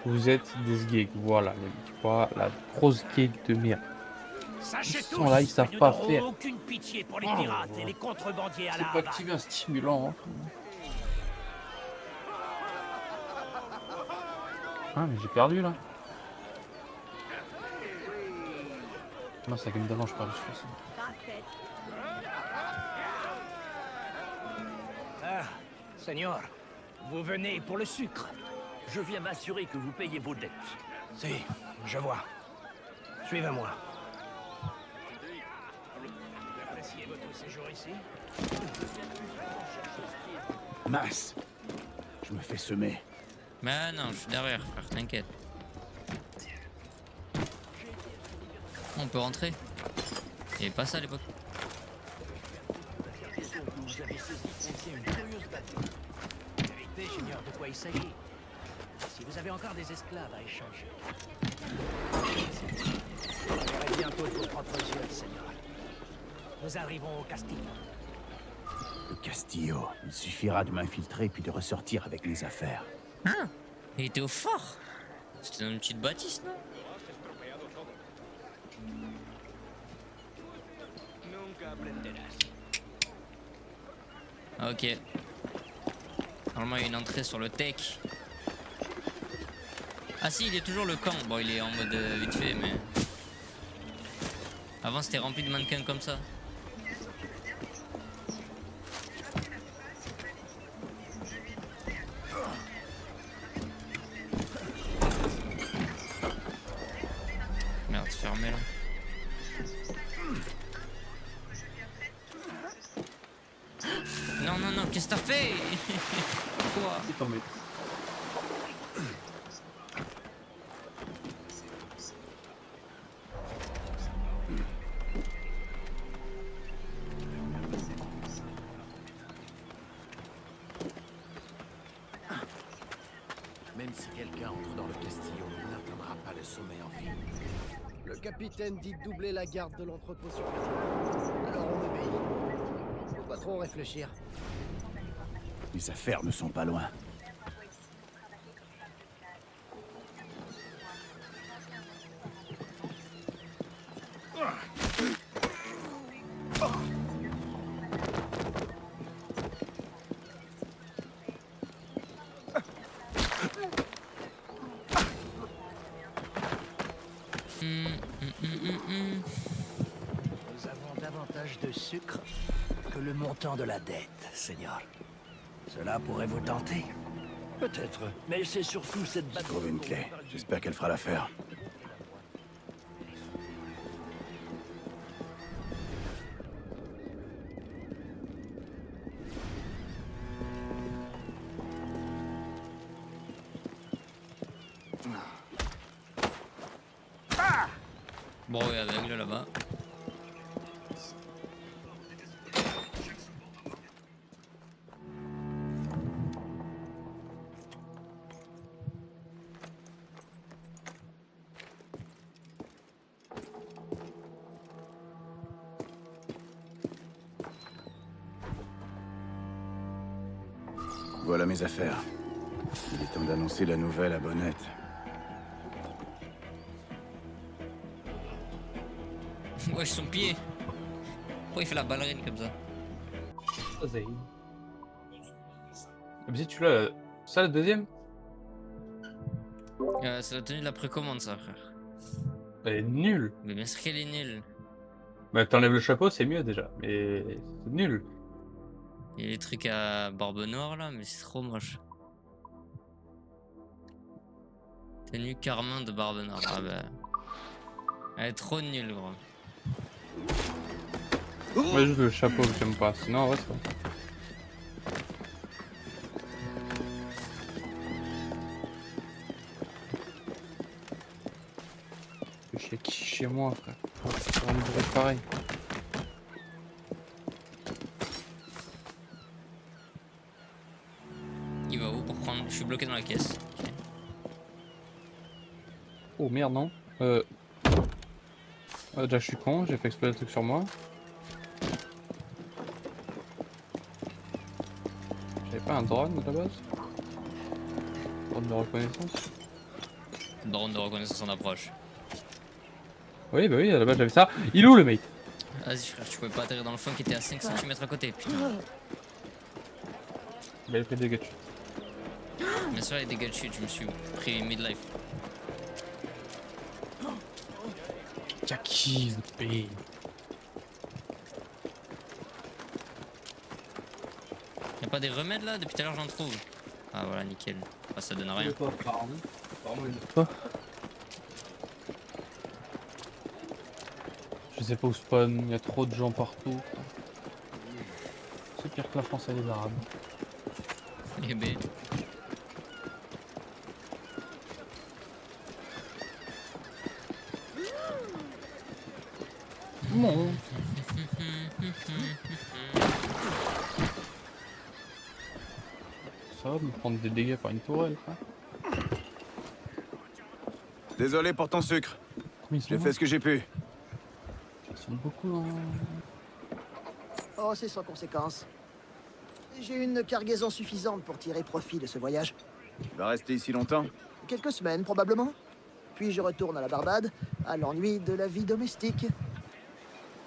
Vous êtes des geeks, voilà, tu vois, la grosse geek de merde. Sachez Ils tous sont là, ils savent que nous pas n'aurons faire. aucune pitié pour les Oh, pirates et les contrebandiers à C'est la pas Havane. activer un stimulant. Hein. Ah mais j'ai perdu là. Non c'est la game d'avant je perds je pense. Ah, Seigneur, vous venez pour le sucre. Je viens m'assurer que vous payez vos dettes. Si, je vois. Suivez-moi. Vous appréciez votre séjour ici? Mince. Je me fais semer. Bah non, je suis derrière, frère, t'inquiète. On peut rentrer. Il n'y avait pas ça à l'époque. Vous avez saisi contient une curieuse bâtisse. Vérité, Seigneur, de quoi il s'agit? Si vous avez encore des esclaves à échanger. Vous verrez bientôt de vos propres yeux, Seigneur. Nous arrivons au Castillo. Le Castillo. Il suffira de m'infiltrer puis de ressortir avec mes affaires. Hein? Il était au fort. C'était dans une petite bâtisse, non? Ok. Normalement, il y a une entrée sur le tech. Ah si, il est toujours le camp. Bon, il est en mode vite fait, mais... Avant, c'était rempli de mannequins comme ça. Merde, c'est fermé là. Non, non, non, qu'est-ce que t'as fait? Quoi? C'est tombé. Même si quelqu'un entre dans le Castillo, il n'atteindra pas le sommet en vie. Le capitaine dit de doubler la garde de l'entrepôt supérieur. Alors on obéit. Faut pas trop réfléchir. Mes affaires ne sont pas loin. Nous avons davantage de sucre que le montant de la dette, Seigneur. Cela pourrait vous tenter. Peut-être, mais c'est surtout cette Je bataille. trouve une clé. J'espère qu'elle fera l'affaire. Bon, il est aveugle là-bas. Voilà mes affaires. Il est temps d'annoncer la nouvelle à Bonnette. Wesh, son pied. Pourquoi il fait la ballerine comme ça? Ça c'est. Mais si tu l'as. Ça le deuxième? C'est la tenue de la précommande, ça, frère. Elle est nulle. Mais bien sûr qu'elle est nulle. Bah t'enlèves le chapeau, c'est mieux déjà. Mais c'est nul. Il y a des trucs à barbe noire là, mais c'est trop moche. Tenue Carmin de barbe noire. Ah bah. Elle est trop nulle, gros. Ouais, juste le chapeau que j'aime pas. Sinon, ouais, ça va. Je suis chez moi, frère. C'est vraiment pareil. Il va où pour prendre? Je suis bloqué dans la caisse. Ok. Oh merde, non. Déjà, je suis con, j'ai fait exploser le truc sur moi. J'avais pas un drone à la base? Drone de reconnaissance? Drone de reconnaissance en approche. Oui, bah oui, à la base j'avais ça. Il est où le mate? Vas-y frère, tu pouvais pas atterrir dans le fond qui était à 5 cm à côté, putain. Bah il a pris des dégâts de chute. Bien sûr, les dégâts de chute, je me suis pris midlife. Jackie, the pain. Y'a pas des remèdes là? Depuis tout à l'heure j'en trouve. Ah voilà, nickel. Ah, ça donne rien. Je sais pas où spawn, il y a trop de gens partout. C'est pire que la France et les Arabes. Eh ben. Non. Ça va me prendre des dégâts par une tourelle, quoi. Désolé pour ton sucre. J'ai fait ce que j'ai pu. Ils sont beaucoup, hein. Oh, c'est sans conséquence. J'ai une cargaison suffisante pour tirer profit de ce voyage. Tu vas rester ici longtemps? Quelques semaines, probablement. Puis je retourne à la Barbade, à l'ennui de la vie domestique.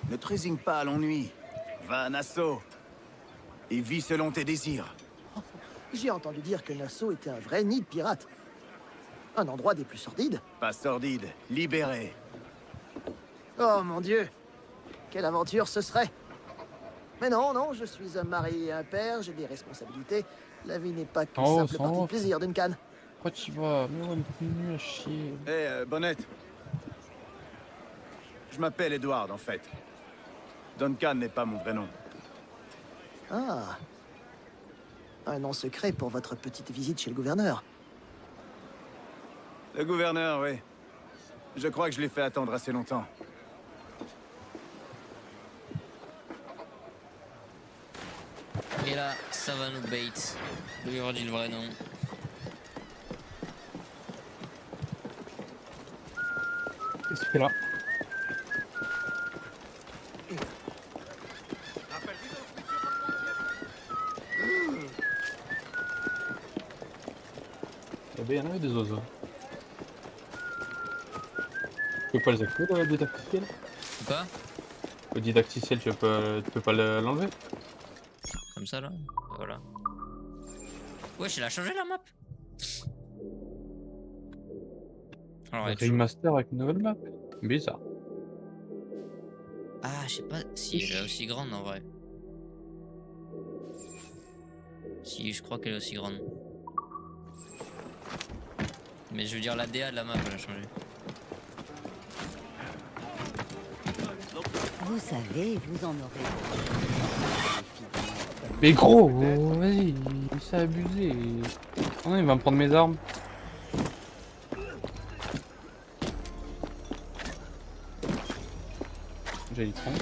Ne te résigne pas à l'ennui. Va à Nassau. Et vis selon tes désirs. J'ai entendu dire que Nassau était un vrai nid de pirates. Un endroit des plus sordides. Pas sordide, libéré. Oh mon Dieu! Quelle aventure ce serait! Mais non, non, je suis un mari et un père, j'ai des responsabilités. La vie n'est pas qu'une simple partie de plaisir, Duncan. Pourquoi tu vas? Mais ouais, mais nul à chier. Bonnette. Je m'appelle Edward, en fait. Duncan n'est pas mon vrai nom. Ah. Un nom secret pour votre petite visite chez le gouverneur. Le gouverneur, oui. Je crois que je l'ai fait attendre assez longtemps. Et là, ça va nous bait. Je lui avoir dit le vrai nom. Qu'est-ce que tu fais là? Eh ben, il y en avait des oiseaux. Tu peux pas les activer, le didacticiel? Quoi? Le didacticiel, tu peux pas l'enlever? Comme ça là? Voilà. Wesh, il a changé la map? Alors, Remaster avec une nouvelle map? Bizarre. Ah, je sais pas si elle est aussi grande en vrai. Si, je crois qu'elle est aussi grande. Mais je veux dire, la DA de la map, elle a changé. Vous savez, vous en aurez. Mais gros, vas-y, c'est abusé. Oh non, il va me prendre mes armes. J'allais le prendre.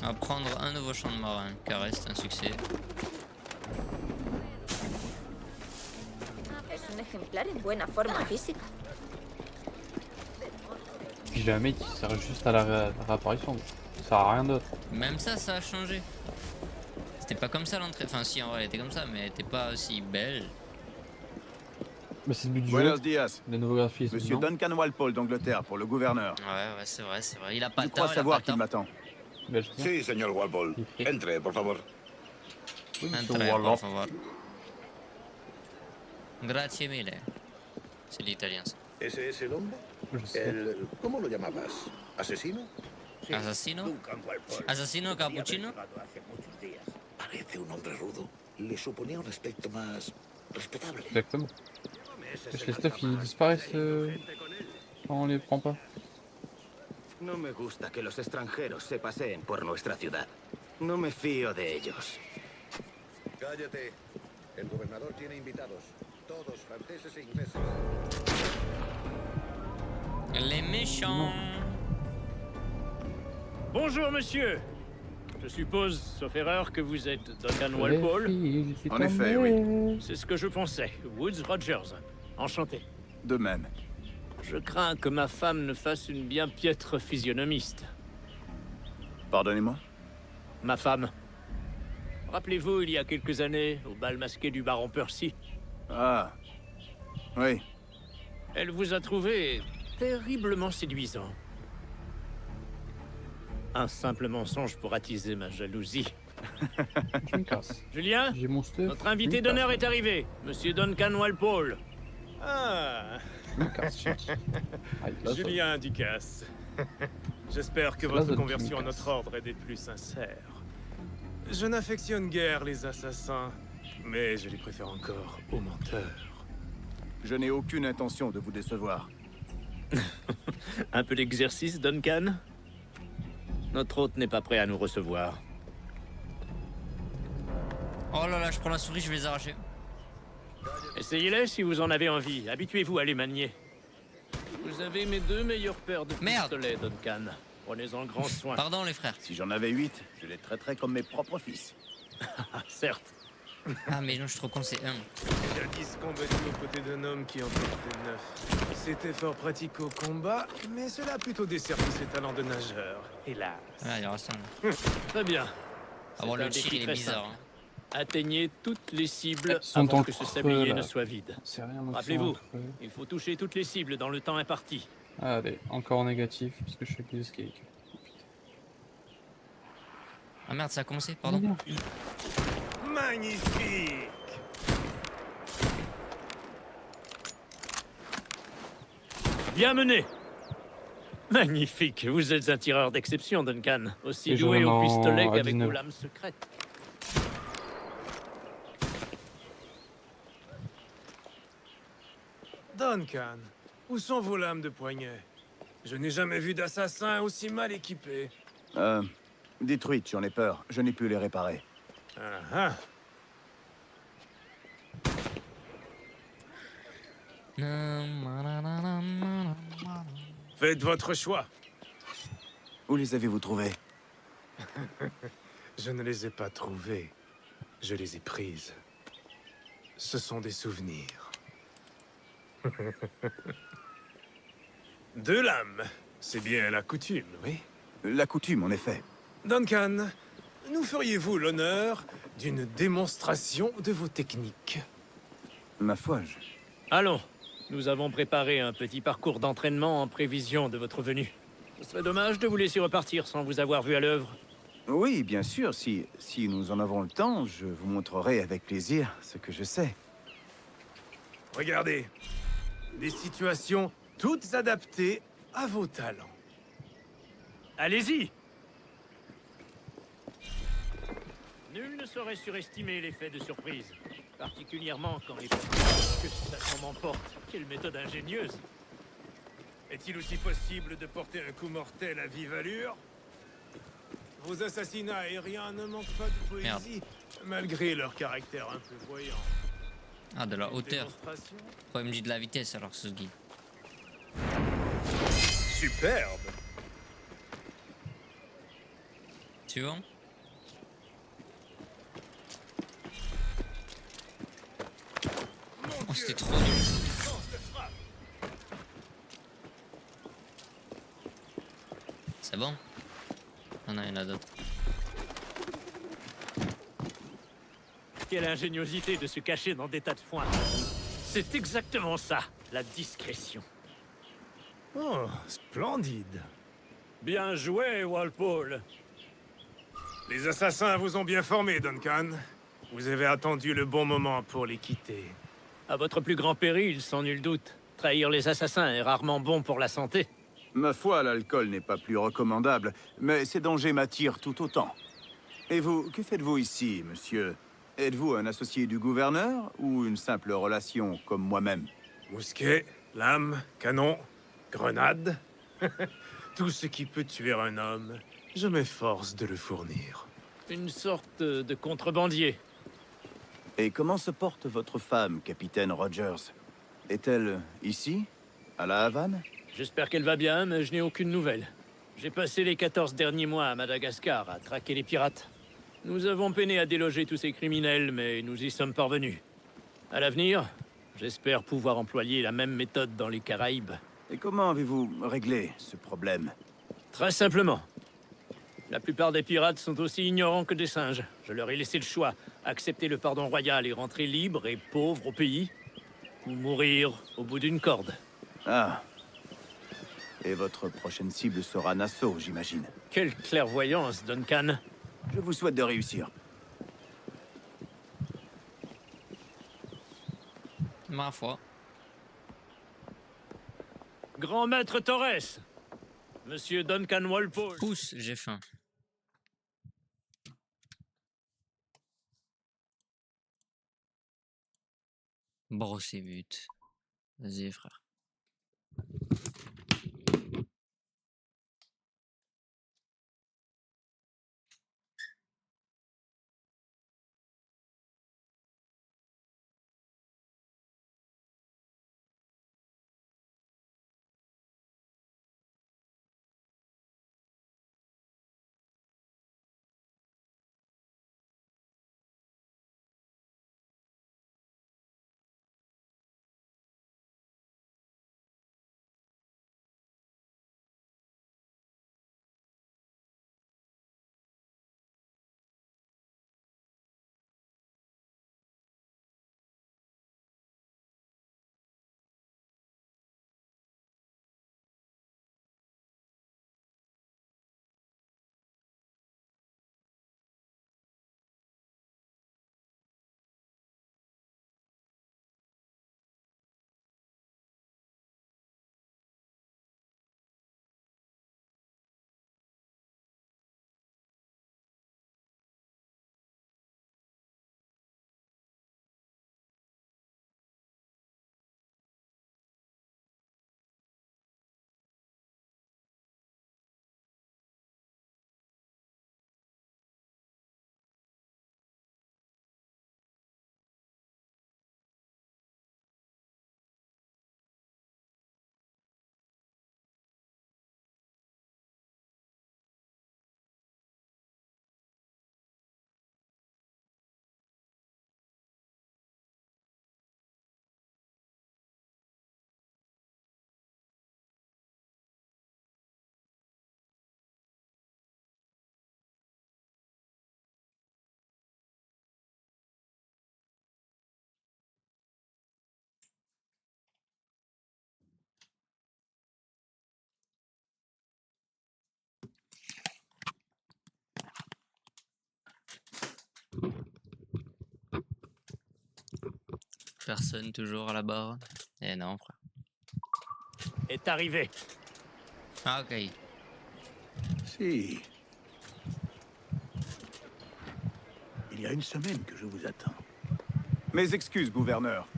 On va prendre un nouveau champ de marin, car reste un succès. Es un ejemplar en buena forma física. Puis j'ai un mec qui sert juste à la réapparition. Ça sert à rien d'autre. Même ça, ça a changé. C'était pas comme ça l'entrée. Enfin, si, en vrai, elle était comme ça, mais elle était pas aussi belle. Mais c'est le but du jeu. Buenos dias. Les nouveaux graphismes. Monsieur Duncan Walpole d'Angleterre pour le gouverneur. Ouais, c'est vrai, c'est vrai. Il a pas Je tort. crois savoir qu'il m'attend. Sí, señor Walpole. Entre, por favor. Entre, por favor. Grazie mille. C'est l'italien, ça. ¿Ese es el hombre? ¿Cómo lo llamabas? ¿Asesino? ¿Asesino? Duncan Walpole. ¿Asesino cappuccino? Hace muchos días. Parece un hombre rudo. Le suponía un aspecto más respetable. Exactement. Les stuff ils disparaissent quand on les prend pas. No me gusta que los extranjeros se paseen por nuestra ciudad. No me fío de ellos. Cállate. El gobernador tiene invitados. Todos franceses e ingleses. Les méchants. Bonjour, monsieur. Je suppose, sauf erreur, que vous êtes Duncan Walpole. En effet, oui. C'est ce que je pensais. Woods Rogers. Enchanté. De même. Je crains que ma femme ne fasse une bien piètre physionomiste. Pardonnez-moi? Ma femme. Rappelez-vous, il y a quelques années, au bal masqué du baron Percy, Ah. Oui. Elle vous a trouvé terriblement séduisant. Un simple mensonge pour attiser ma jalousie. Je me casse. Julien, J'ai mon stuff. notre invité d'honneur est arrivé, Monsieur Duncan Walpole. Ah, Je me casse, j'ai dit. Aïe, là, ça- Julien Ducasse. J'espère que C'est là, votre ça, conversion à Ducasse. notre ordre est des plus sincères. Je n'affectionne guère les assassins, mais je les préfère encore aux menteurs. Je n'ai aucune intention de vous décevoir. Un peu d'exercice, Duncan? Notre hôte n'est pas prêt à nous recevoir. Oh là là, je prends la souris, je vais les arracher. Essayez-les si vous en avez envie. Habituez-vous à les manier. Vous avez mes 2 meilleures paires de pistolets, Duncan. Prenez-en grand soin. Pardon, les frères. Si j'en avais 8, je les traiterais comme mes propres fils. Certes. Ah, mais non, je suis trop con, c'est un. Jadis combattu aux côtés d'un homme qui en portait 9. C'était fort pratique au combat, mais cela a plutôt desservi ses talents de nageur. Hélas. Ah, il en reste un. Très bien. Ah bon, C'est le un tir, défi il est très bizarre. simple. Atteignez toutes les cibles Ils sont avant en que ce creux, sablier là. ne soit vide. C'est rien, moi, qui Rappelez-vous, sont en creux. il faut toucher toutes les cibles dans le temps imparti. Allez, encore négatif, parce que je suis avec des escapes. Ah merde, ça a commencé, pardon. Magnifique! Bien mené. Magnifique, vous êtes un tireur d'exception, Duncan. Aussi Et je doué au rends pistolet à qu'avec 19. vos lames secrètes. Duncan, où sont vos lames de poignet? Je n'ai jamais vu d'assassin aussi mal équipé. Détruites, j'en ai peur. Je n'ai pu les réparer. Ah ah. Faites votre choix. Où les avez-vous trouvés? Je ne les ai pas trouvées. Je les ai prises. Ce sont des souvenirs. 2 lames. C'est bien la coutume, oui? La coutume, en effet. Duncan, nous feriez-vous l'honneur d'une démonstration de vos techniques? Ma foi, Allons, nous avons préparé un petit parcours d'entraînement en prévision de votre venue. Ce serait dommage de vous laisser repartir sans vous avoir vu à l'œuvre. Oui, bien sûr, si nous en avons le temps, je vous montrerai avec plaisir ce que je sais. Regardez. Des situations toutes adaptées à vos talents. Allez-y! Nul ne saurait surestimer l'effet de surprise, particulièrement quand les... Que ça m'emporte. Quelle méthode ingénieuse! Est-il aussi possible de porter un coup mortel à vive allure? Vos assassinats aériens ne manquent pas de poésie, malgré leur caractère un peu voyant. Ah, de la Une hauteur. démonstration? Pourquoi il me dit de la vitesse alors que ce guide? Superbe! Suivant. Oh, c'était trop nul. C'est bon? Ah non, il y en a d'autres. Quelle ingéniosité de se cacher dans des tas de foin. C'est exactement ça, la discrétion. Oh, splendide. Bien joué, Walpole. Les assassins vous ont bien formé, Duncan. Vous avez attendu le bon moment pour les quitter. À votre plus grand péril, sans nul doute. Trahir les assassins est rarement bon pour la santé. Ma foi, l'alcool n'est pas plus recommandable, mais ces dangers m'attirent tout autant. Et vous, que faites-vous ici, monsieur? Êtes-vous un associé du gouverneur ou une simple relation comme moi-même? Mousquet, lame, canon, grenade. Tout ce qui peut tuer un homme, je m'efforce de le fournir. Une sorte de contrebandier. Et comment se porte votre femme, capitaine Rogers? Est-elle ici, à la Havane? J'espère qu'elle va bien, mais je n'ai aucune nouvelle. J'ai passé les 14 derniers mois à Madagascar à traquer les pirates. Nous avons peiné à déloger tous ces criminels, mais nous y sommes parvenus. À l'avenir, j'espère pouvoir employer la même méthode dans les Caraïbes. Et comment avez-vous réglé ce problème? Très simplement. La plupart des pirates sont aussi ignorants que des singes. Je leur ai laissé le choix. Accepter le pardon royal et rentrer libre et pauvre au pays, ou mourir au bout d'une corde. Ah. Et votre prochaine cible sera Nassau, j'imagine. Quelle clairvoyance, Duncan. Je vous souhaite de réussir. Ma foi. Grand maître Torres, Monsieur Duncan Walpole. Pousse, j'ai faim. Brosser but. Vas-y, frère. Personne toujours à la barre. Eh non, frère. Est arrivé. Ah, ok. Si. Il y a une semaine que je vous attends. Mes excuses, gouverneur.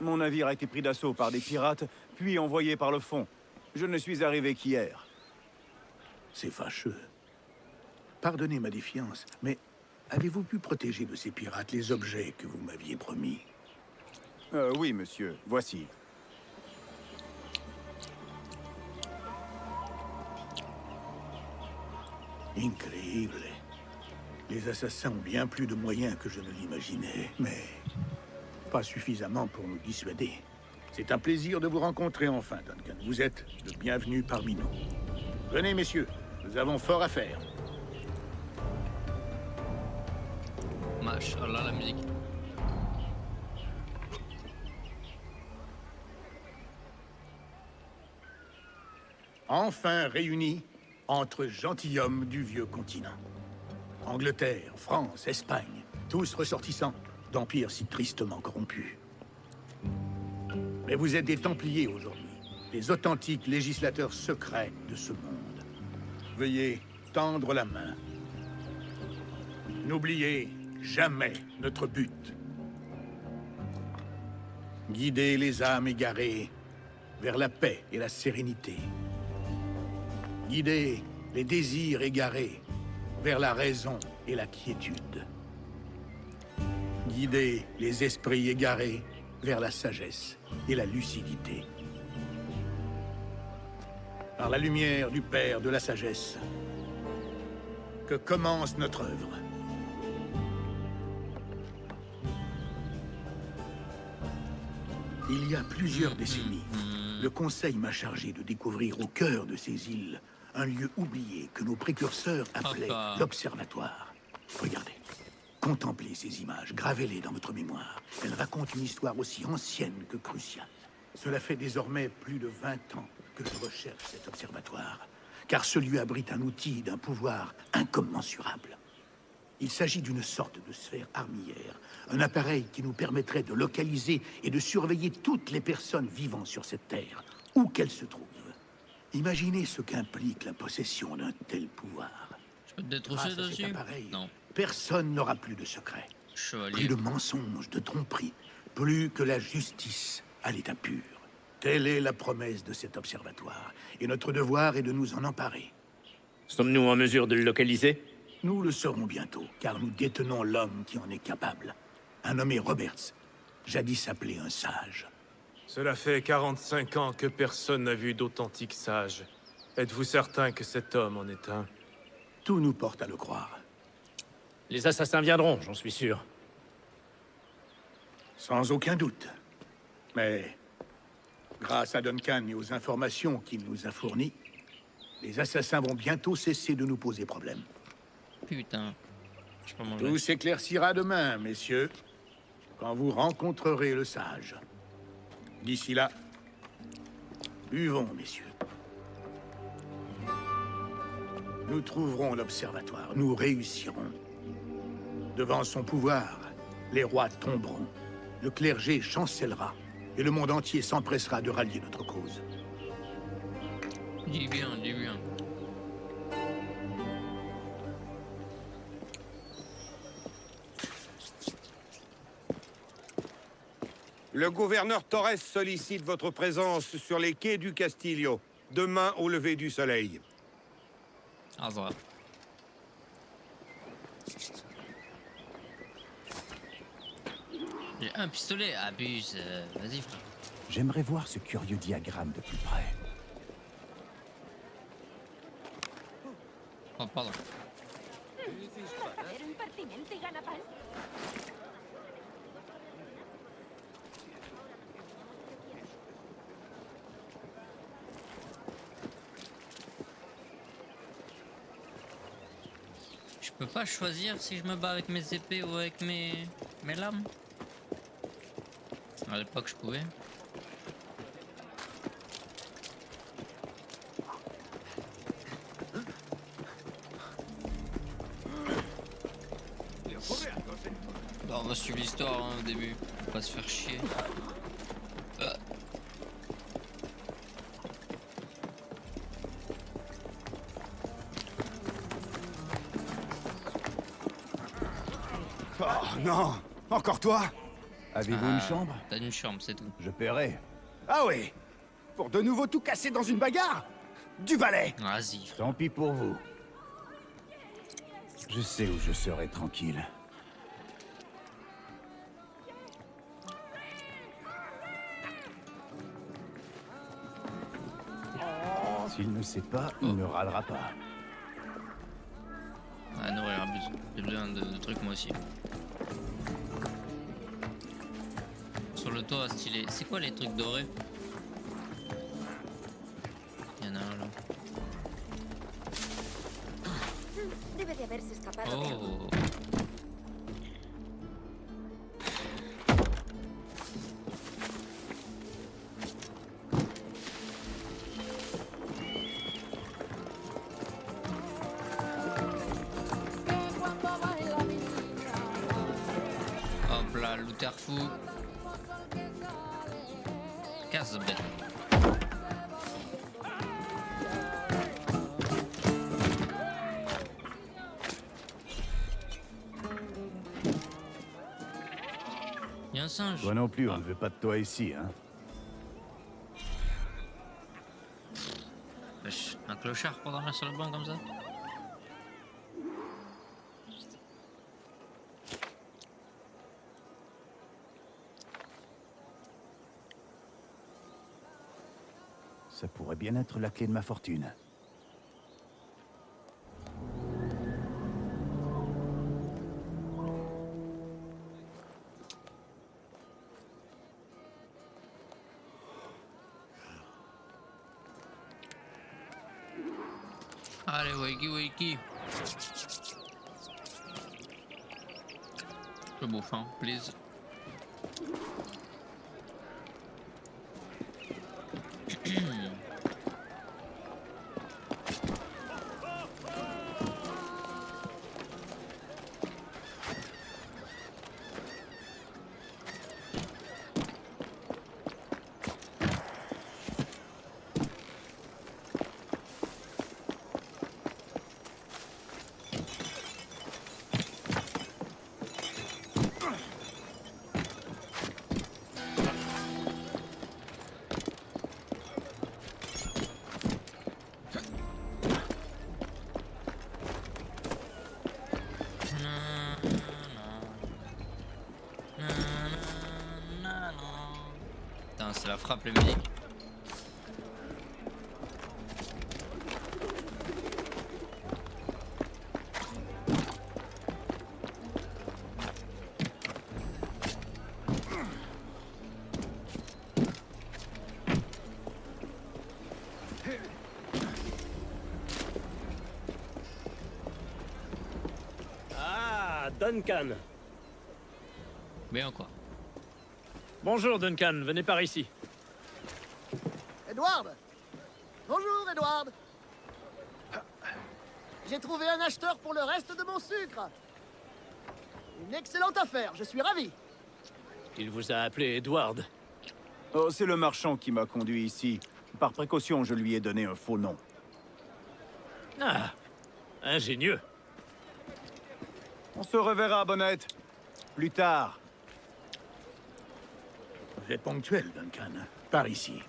Mon navire a été pris d'assaut par des pirates, puis envoyé par le fond. Je ne suis arrivé qu'hier. C'est fâcheux. Pardonnez ma défiance, mais avez-vous pu protéger de ces pirates les objets que vous m'aviez promis? Oui, monsieur. Voici. Incroyable. Les assassins ont bien plus de moyens que je ne l'imaginais, mais pas suffisamment pour nous dissuader. C'est un plaisir de vous rencontrer enfin, Duncan. Vous êtes le bienvenu parmi nous. Venez, messieurs, nous avons fort à faire. Mashallah, la musique. Enfin réunis entre gentilshommes du vieux continent. Angleterre, France, Espagne, tous ressortissants d'empires si tristement corrompus. Mais vous êtes des Templiers aujourd'hui, les authentiques législateurs secrets de ce monde. Veuillez tendre la main. N'oubliez jamais notre but. Guider les âmes égarées vers la paix et la sérénité. Guider les désirs égarés vers la raison et la quiétude. Guider les esprits égarés vers la sagesse et la lucidité. Par la lumière du Père de la sagesse, que commence notre œuvre. Il y a plusieurs décennies, le Conseil m'a chargé de découvrir au cœur de ces îles un lieu oublié que nos précurseurs appelaient l'Observatoire. Regardez. Contemplez ces images, gravez-les dans votre mémoire. Elles racontent une histoire aussi ancienne que cruciale. Cela fait désormais plus de 20 ans que je recherche cet observatoire, car ce lieu abrite un outil d'un pouvoir incommensurable. Il s'agit d'une sorte de sphère armillaire, un appareil qui nous permettrait de localiser et de surveiller toutes les personnes vivant sur cette terre, où qu'elles se trouvent. Imaginez ce qu'implique la possession d'un tel pouvoir. Je peux te détrousser dessus? Non. Personne n'aura plus de secret. Chevalier. Plus de mensonges, de tromperies, plus que la justice à l'état pur. Telle est la promesse de cet observatoire, et notre devoir est de nous en emparer. Sommes-nous en mesure de le localiser? Nous le saurons bientôt, car nous détenons l'homme qui en est capable. Un nommé Roberts, jadis appelé un sage. Cela fait 45 ans que personne n'a vu d'authentiques sages. Êtes-vous certain que cet homme en est un? Tout nous porte à le croire. Les assassins viendront, j'en suis sûr. Sans aucun doute. Mais, grâce à Duncan et aux informations qu'il nous a fournies, les assassins vont bientôt cesser de nous poser problème. Putain. Je peux manger. Tout s'éclaircira demain, messieurs, quand vous rencontrerez le sage. D'ici là, buvons, messieurs. Nous trouverons l'observatoire, nous réussirons. Devant son pouvoir, les rois tomberont, le clergé chancellera, et le monde entier s'empressera de rallier notre cause. Dis bien, dis bien. Le gouverneur Torres sollicite votre présence sur les quais du Castillo, demain au lever du soleil. Ah, ça va. J'ai un pistolet, abuse. Vas-y, frère. J'aimerais voir ce curieux diagramme de plus près. Oh, pardon. Je peux pas choisir si je me bats avec mes épées ou avec mes lames. À l'époque, je pouvais. Bah, on va suivre l'histoire hein, au début. Faut pas se faire chier. Oh non! Encore toi? Avez-vous une chambre? T'as une chambre, c'est tout. Je paierai. Ah oui! Pour de nouveau tout casser dans une bagarre? Du balai! Vas-y. Tant pis pour vous. Je sais où je serai tranquille. S'il ne sait pas, il ne râlera pas. Ah, nourrir, abuse. J'ai besoin de trucs moi aussi. Sur le toit, stylé. C'est quoi les trucs dorés? Il y en a un là. Debe de haberse escapado de algo. Oh. Hop là, looter fou. Casse bête. Il y a un singe. Toi non plus, on ne veut pas de toi ici, hein. Wesh, un clochard pour dormir sur le banc comme ça. Ça pourrait bien être la clé de ma fortune. Allez, wakey, wakey. Je bouffe, hein, please. Putain, c'est la frappe la musique. Ah, Duncan. Bien quoi. Bonjour Duncan, venez par ici. Edward! Bonjour, Edward! J'ai trouvé un acheteur pour le reste de mon sucre. Une excellente affaire, je suis ravi. Il vous a appelé Edward. Oh, c'est le marchand qui m'a conduit ici. Par précaution, je lui ai donné un faux nom. Ah, ingénieux. On se reverra, Bonnette. Plus tard. Vous êtes ponctuel, Duncan. Par ici.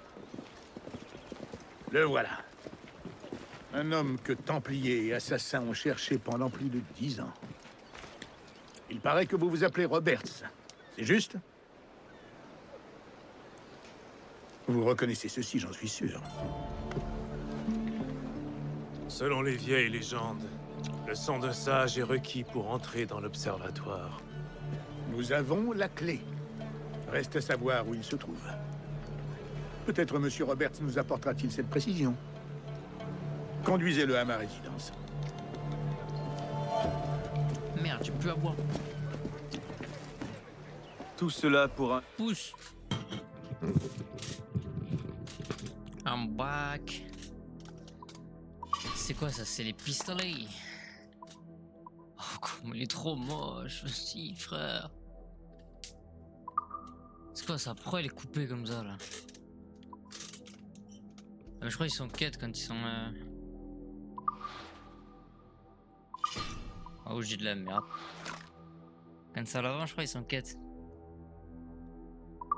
Le voilà. Un homme que Templiers et assassins ont cherché pendant plus de 10 ans. Il paraît que vous vous appelez Roberts. C'est juste? Vous reconnaissez ceci, j'en suis sûr. Selon les vieilles légendes, le sang d'un sage est requis pour entrer dans l'observatoire. Nous avons la clé. Reste à savoir où il se trouve. Peut-être M. Roberts nous apportera-t-il cette précision. Conduisez-le à ma résidence. Merde, j'ai plus à boire. Tout cela pour un... Pousse. I'm back. C'est quoi ça? C'est les pistolets. Oh, comment il est trop moche aussi, frère. C'est quoi ça? Pourquoi il est coupé comme ça là? Je crois qu'ils sont quêtes quand ils sont... Oh, j'ai de la merde. Quand c'est à l'avant, je crois qu'ils sont quêtes.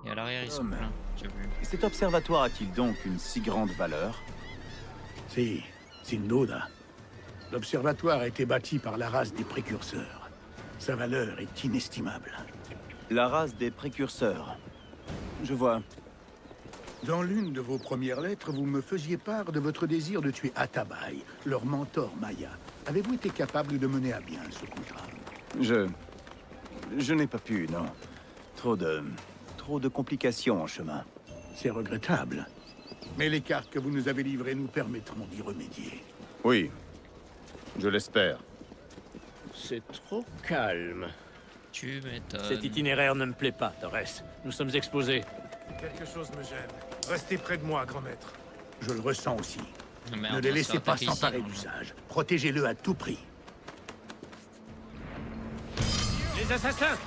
Et à l'arrière, ils sont pleins. J'ai vu. Cet observatoire a-t-il donc une si grande valeur? Si, Sindoda. L'observatoire a été bâti par la race des précurseurs. Sa valeur est inestimable. La race des précurseurs. Je vois. Dans l'une de vos premières lettres, vous me faisiez part de votre désir de tuer Atabai, leur mentor Maya. Avez-vous été capable de mener à bien ce contrat? Je n'ai pas pu, non. Trop de complications en chemin. C'est regrettable. Mais les cartes que vous nous avez livrées nous permettront d'y remédier. Oui, je l'espère. C'est trop calme. Tu m'étonnes. Cet itinéraire ne me plaît pas, Torres. Nous sommes exposés. Quelque chose me gêne. Restez près de moi, grand maître. Je le ressens aussi. Merde, ne les laissez pas s'emparer du sage. Protégez-le à tout prix. Les assassins!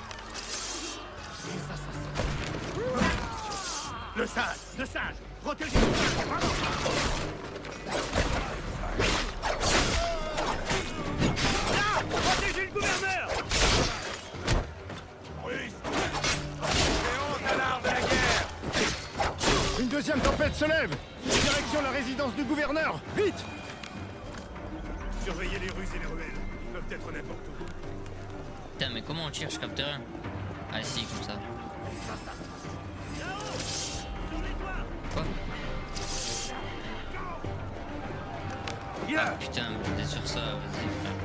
Le sage, protégez-le! Là! Protégez le gouverneur! Une deuxième tempête se lève! Direction la résidence du gouverneur! Vite! Surveillez les ruses et les ruelles. Ils peuvent être n'importe où. Putain, mais comment on tire? Je capte rien. Ah si, comme ça. Quoi? Ah putain, t'es sur ça, vas-y frère.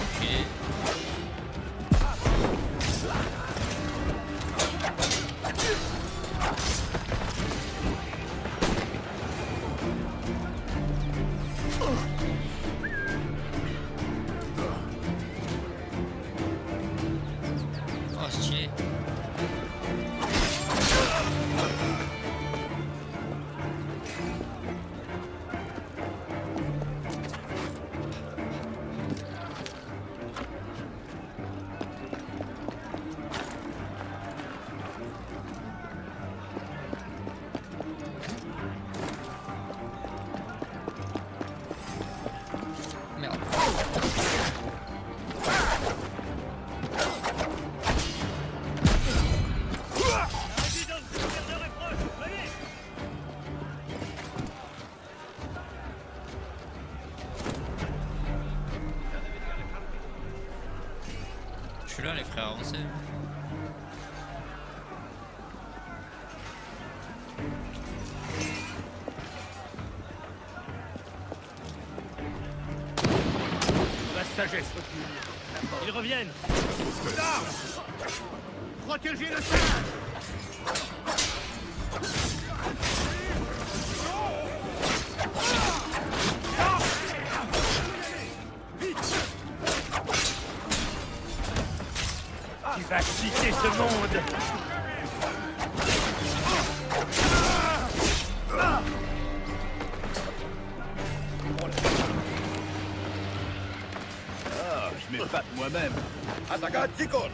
Ok. Déjà les frères avancés. La sagesse recule. Ils reviennent. L'arme! Protégez le sage! Tu vas quitter ce monde. Ah, je m'épate moi-même. Atacad, chicos!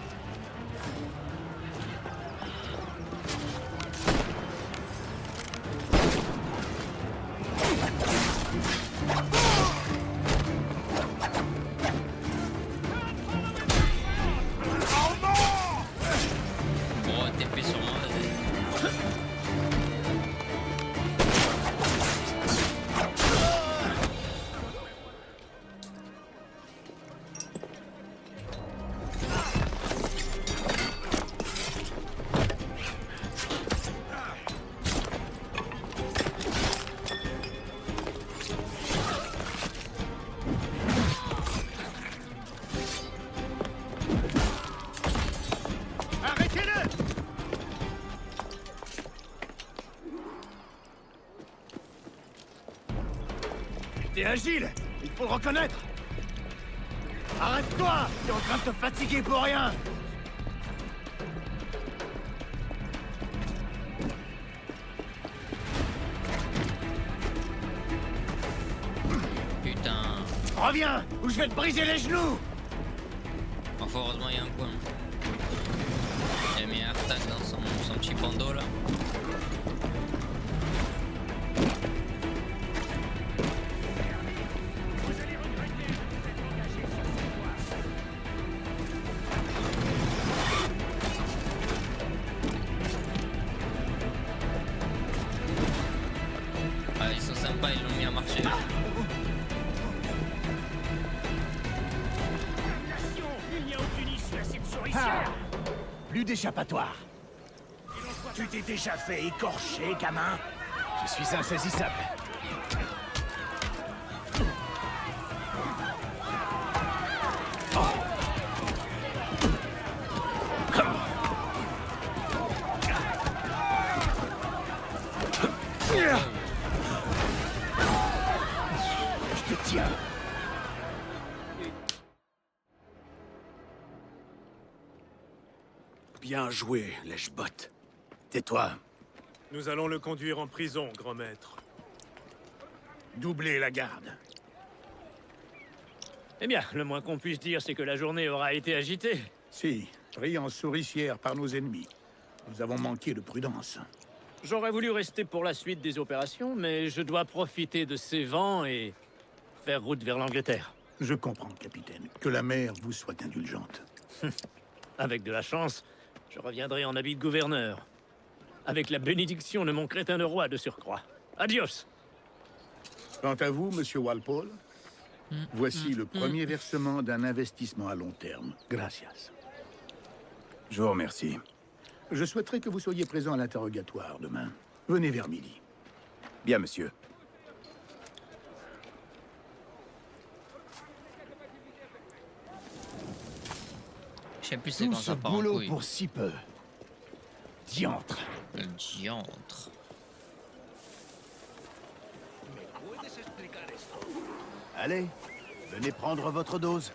Bon, TP sur moi. Arrêtez-le! T'es agile, il faut le reconnaître. Arrête-toi, t'es en train de te fatiguer pour rien. Putain. Reviens, ou je vais te briser les genoux. Enfin, heureusement, il y a un coin. Il a mis un attaque dans son petit bandeau là. Ah, ils sont sympas, ils l'ont mis à marcher. Il n'y a aucune issue à cette souricière. Plus d'échappatoire. Tu t'es déjà fait écorcher, gamin. Je suis insaisissable. Je te tiens. Bien joué, lèche-botte. Tais-toi. Nous allons le conduire en prison, grand maître. Doublez la garde. Eh bien, le moins qu'on puisse dire, c'est que la journée aura été agitée. Si, pris en souricière par nos ennemis. Nous avons manqué de prudence. J'aurais voulu rester pour la suite des opérations, mais je dois profiter de ces vents et faire route vers l'Angleterre. Je comprends, capitaine. Que la mer vous soit indulgente. Avec de la chance, je reviendrai en habit de gouverneur. Avec la bénédiction de mon crétin de roi de surcroît. Adios! Quant à vous, monsieur Walpole, voici le premier versement d'un investissement à long terme. Gracias. Je vous remercie. Je souhaiterais que vous soyez présent à l'interrogatoire demain. Venez vers midi. Bien, monsieur. Je sais plus c'est Tout quand ce ça part en boulot couille. pour si peu. Diantre. Diantre. Allez, venez prendre votre dose.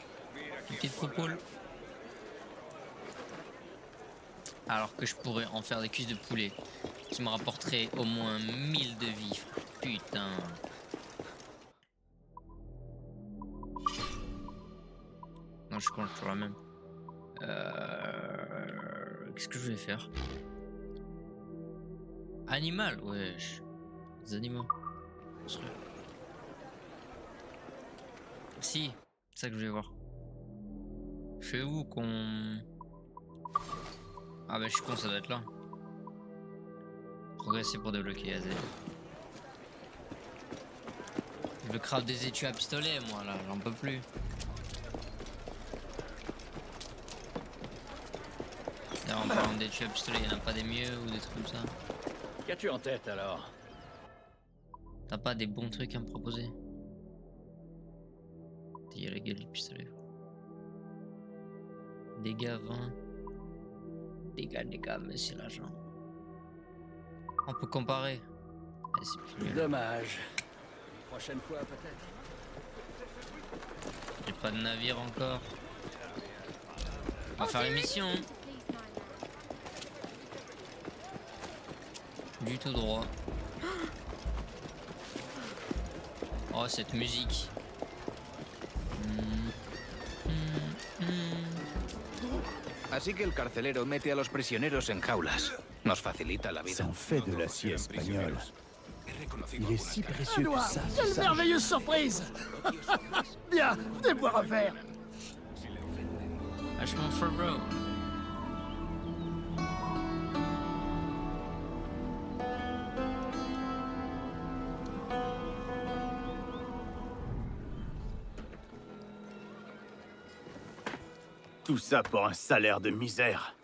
Petite propoule. Alors que je pourrais en faire des cuisses de poulet qui me rapporteraient au moins 1000 de vivres. Putain. Non, je compte toujours la même. Qu'est-ce que je vais faire? Animal, wesh. Des animaux. Si, c'est ça que je vais voir. Je fais où qu'on... Ah bah je suis con, ça doit être là. Progresser pour débloquer AZ. Je veux craft des étuis à pistolet moi là, j'en peux plus. Ça, en parlant des tueurs à pistolet, y'en a pas des mieux ou des trucs comme ça? Qu'as-tu en tête alors? T'as pas des bons trucs à me proposer? Il y a la gueule du pistolet. Dégâts 20. Dégâts, mais c'est l'argent. On peut comparer. Eh, c'est plus nul. Dommage. Prochaine fois peut-être. J'ai pas de navire encore. On va faire l'émission. Hein. Du tout droit. Oh, cette musique. Así que el carcelero mete a los prisioneros en jaulas. Nos facilita la vida. Ça en fait de l'acier espagnol. Il est si précieux que ça. Quelle merveilleuse surprise. Bien, des bois à faire. Vachement fort, bro. Tout ça pour un salaire de misère.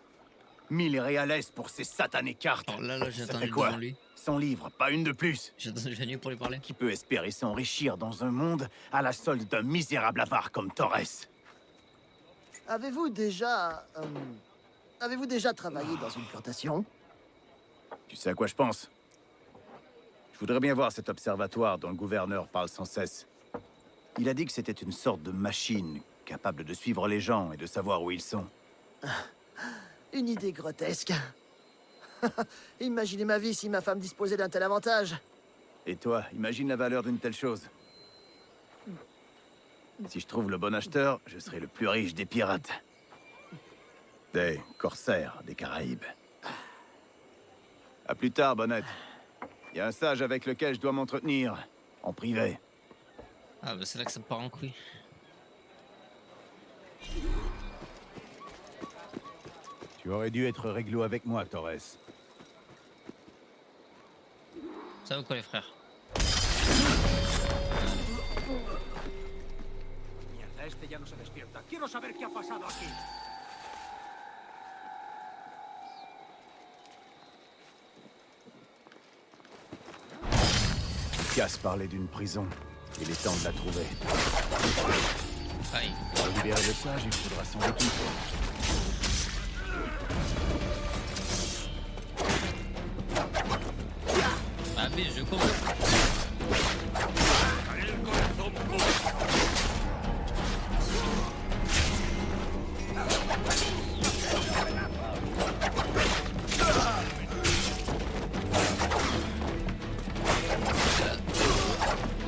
1000 réales pour ces satanées cartes. Alors là, j'ai Ça attendu fait quoi? devant lui. 100 livres, pas une de plus. J'ai attendu venu pour lui parler. Qui peut espérer s'enrichir dans un monde à la solde d'un misérable avare comme Torres? Avez-vous déjà travaillé dans une plantation? Tu sais à quoi je pense? Je voudrais bien voir cet observatoire dont le gouverneur parle sans cesse. Il a dit que c'était une sorte de machine capable de suivre les gens et de savoir où ils sont. Une idée grotesque. Imaginez ma vie si ma femme disposait d'un tel avantage. Et toi, imagine la valeur d'une telle chose. Si je trouve le bon acheteur, je serai le plus riche des pirates. Des corsaires des Caraïbes. À plus tard, Bonnette. Il y a un sage avec lequel je dois m'entretenir, en privé. Ah bah c'est là que ça me part en couille. Tu aurais dû être réglo avec moi, Torres. Ça va quoi les frères? Mierda, este ya no se despierta. Quiero saber qué ha pasado aquí. Cass parlait d'une prison. Il est temps de la trouver. Aïe. Pour libérer le sage, il faudra s'en occuper. Ah mais je cours.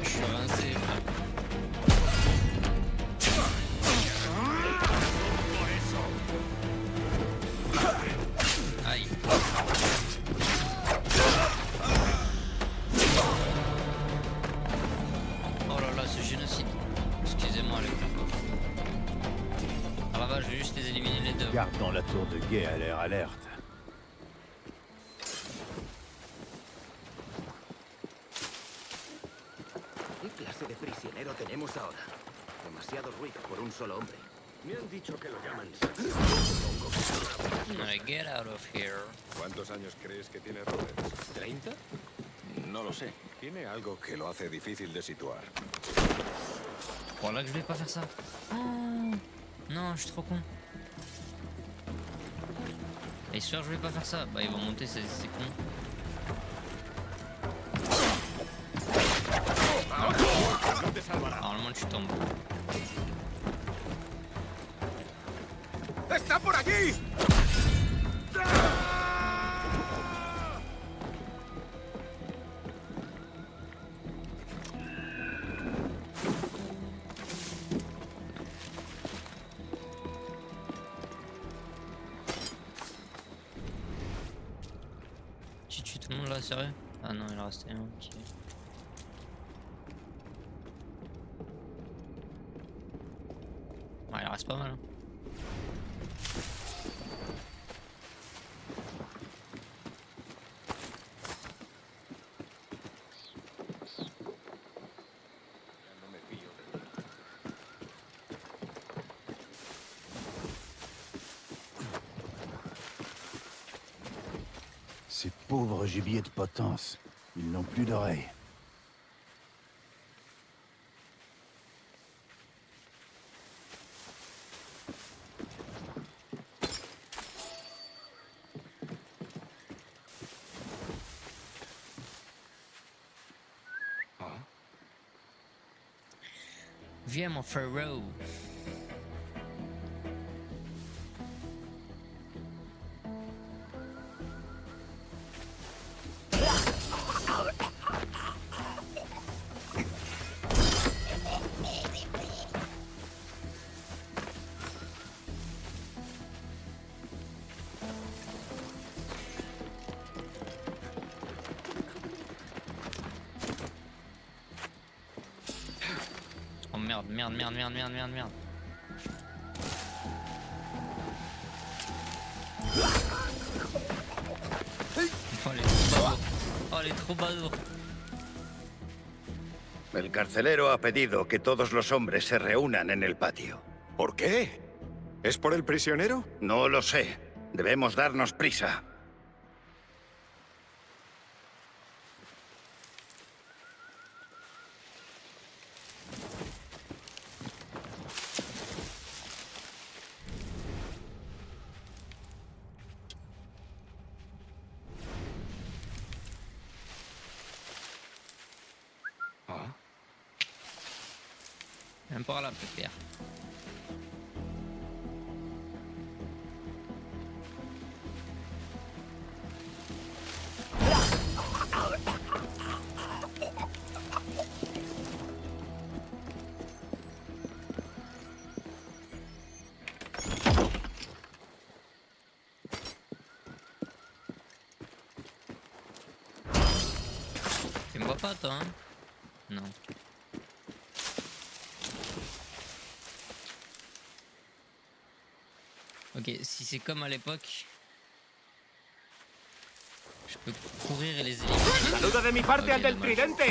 Je suis rincé. Aïe. Oh là là, ce génocide. Excusez-moi les gars. Ah là-bas, je vais juste les éliminer les deux. Garde dans la tour de guet a l'air alerte. ¿Qué clase de prisionero tenemos ahora? Demasiado ruido por un solo hombre. Me han dicho que lo llaman. Get out of here. ¿Cuántos años crees que tiene Roberts? ¿30? No lo sé. Tiene algo que lo hace difícil de situar. Voilà que je vais pas faire ça. Oh. Non, je suis trop con. Et sûr, je vais pas faire ça. Bah, ils vont monter, c'est con. Normalement, tu tombes. ¡Está por aquí! Tu tues tout le monde là, sérieux? Ah non, il en restait un. Ok. Ouais, il en reste pas mal. Hein. pauvres gibiers de potence. Ils n'ont plus d'oreilles. Viens mon frérot. Oh merde, merde, merde, merde, merde, merde, merde. Oh, elle est trop balourd. Oh, elle est trop balourd. El carcelero ha pedido que todos los hombres se reúnan en el patio. ¿Por qué? ¿Es por el prisionero? No lo sé. Debemos darnos prisa. Viens par là, pépère. Tu me vois pas, toi, hein? Non. Ok, si c'est comme à l'époque, je peux courir et les éliminer. Saluda de mi parte al del tridente.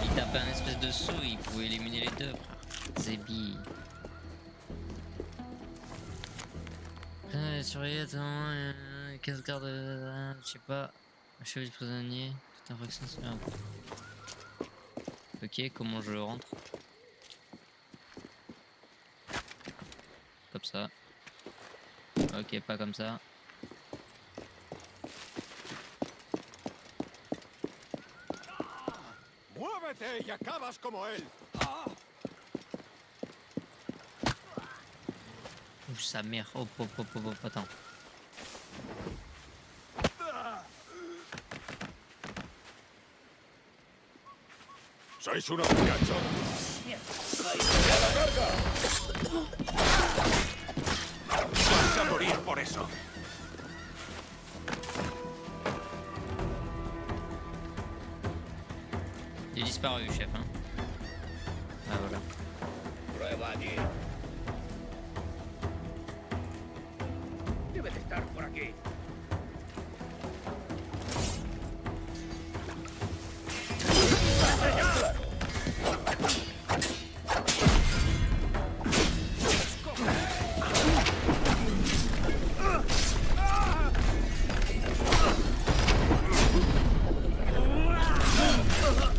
Il tapait un espèce de saut, il pouvait éliminer les deux, frère. Zébi. Surveiller, attends, casse-garde, je sais pas. Chevalier de prisonnier, toute infraction, c'est bien. Ok, comment je rentre? Comme ça. Ok, pas comme ça. Muévete y acabas como él. Ouh, sa mère. Hop, hop, hop, hop, hop, attends. Sois unos muchachos. ¡A la carga! Vas a morir por eso. Il est disparu, chef. Hein. Ah voilà. Prueba allí. Debe de estar por aquí.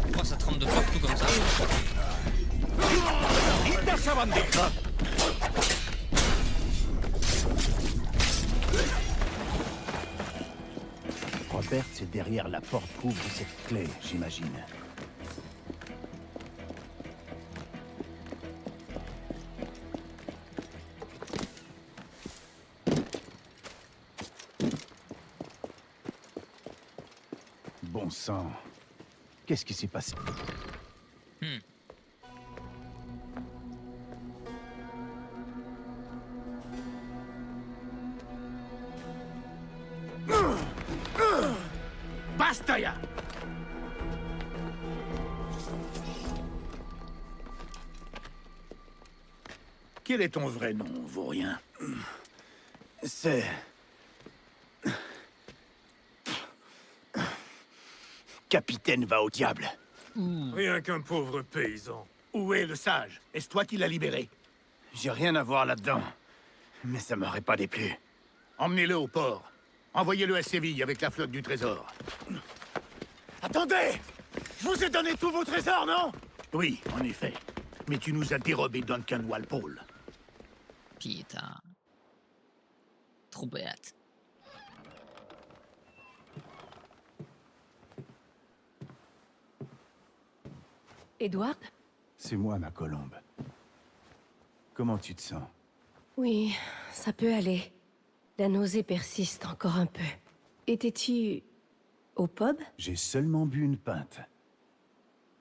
Pourquoi ça tremble de partout comme ça? ¡Quita esa bandeja! Robert, c'est derrière la porte qu'ouvre cette clé, j'imagine. Bon sang. Qu'est-ce qui s'est passé? ¡Basta ya! Quel est ton vrai nom, vaurien? C'est... Capitaine va au diable. Rien qu'un pauvre paysan. Où est le sage? Est-ce toi qui l'as libéré? J'ai rien à voir là-dedans. Mais ça m'aurait pas déplu. Emmenez-le au port. Envoyez-le à Séville avec la flotte du trésor. Attendez! Je vous ai donné tous vos trésors, non? Oui, en effet. Mais tu nous as dérobé Duncan Walpole. Putain. Trop bête. Edward? C'est moi, ma colombe. Comment tu te sens? Oui, ça peut aller. La nausée persiste encore un peu. Étais-tu au pub? J'ai seulement bu une pinte.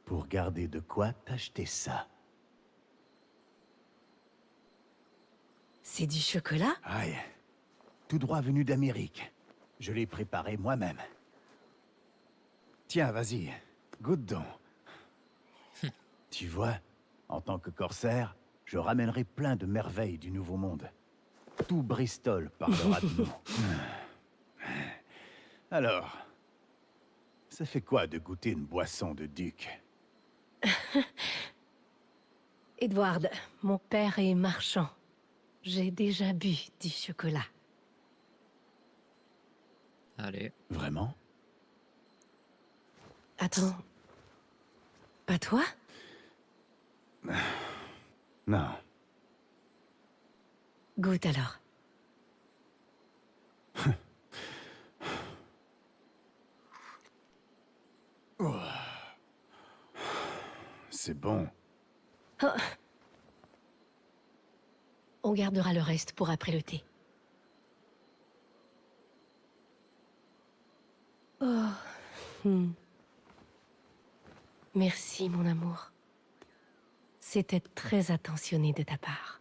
Pour garder de quoi t'acheter ça. C'est du chocolat? Aïe. Tout droit venu d'Amérique. Je l'ai préparé moi-même. Tiens, vas-y. Goûte donc. Tu vois, en tant que corsaire, je ramènerai plein de merveilles du Nouveau Monde. Tout Bristol parlera de nous. Alors, ça fait quoi de goûter une boisson de duc? Edward, mon père est marchand. J'ai déjà bu du chocolat. Allez. Vraiment? Attends. Pas toi? Non. Goûte alors. C'est bon. Oh. On gardera le reste pour après le thé. Oh. Merci, mon amour. C'était très attentionné de ta part.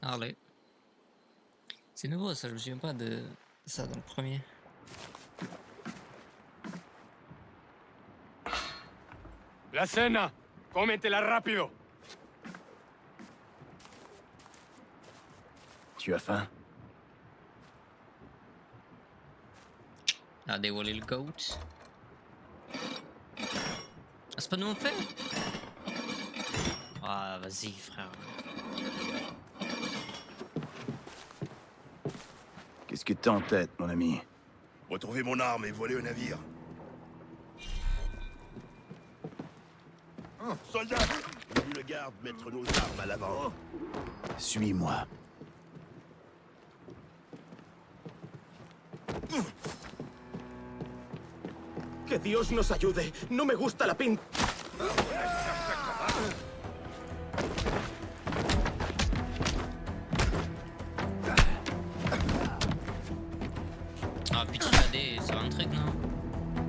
Allez. C'est nouveau ça, je me souviens pas de ça dans le premier. La cena, cómetela rápido. Tu as faim? Ah, dévoiler le goat. Ah, c'est pas nous on fait? Ah, vas-y, frère. Qu'est-ce que t'as en tête, mon ami? Retrouvez mon arme et voler au navire. Soldats! J'ai vu le garde mettre nos armes à l'avant. Suis-moi. Que Dios nos ayude. No me gusta la pinta. Ah, petit AD, ça va un truc, non?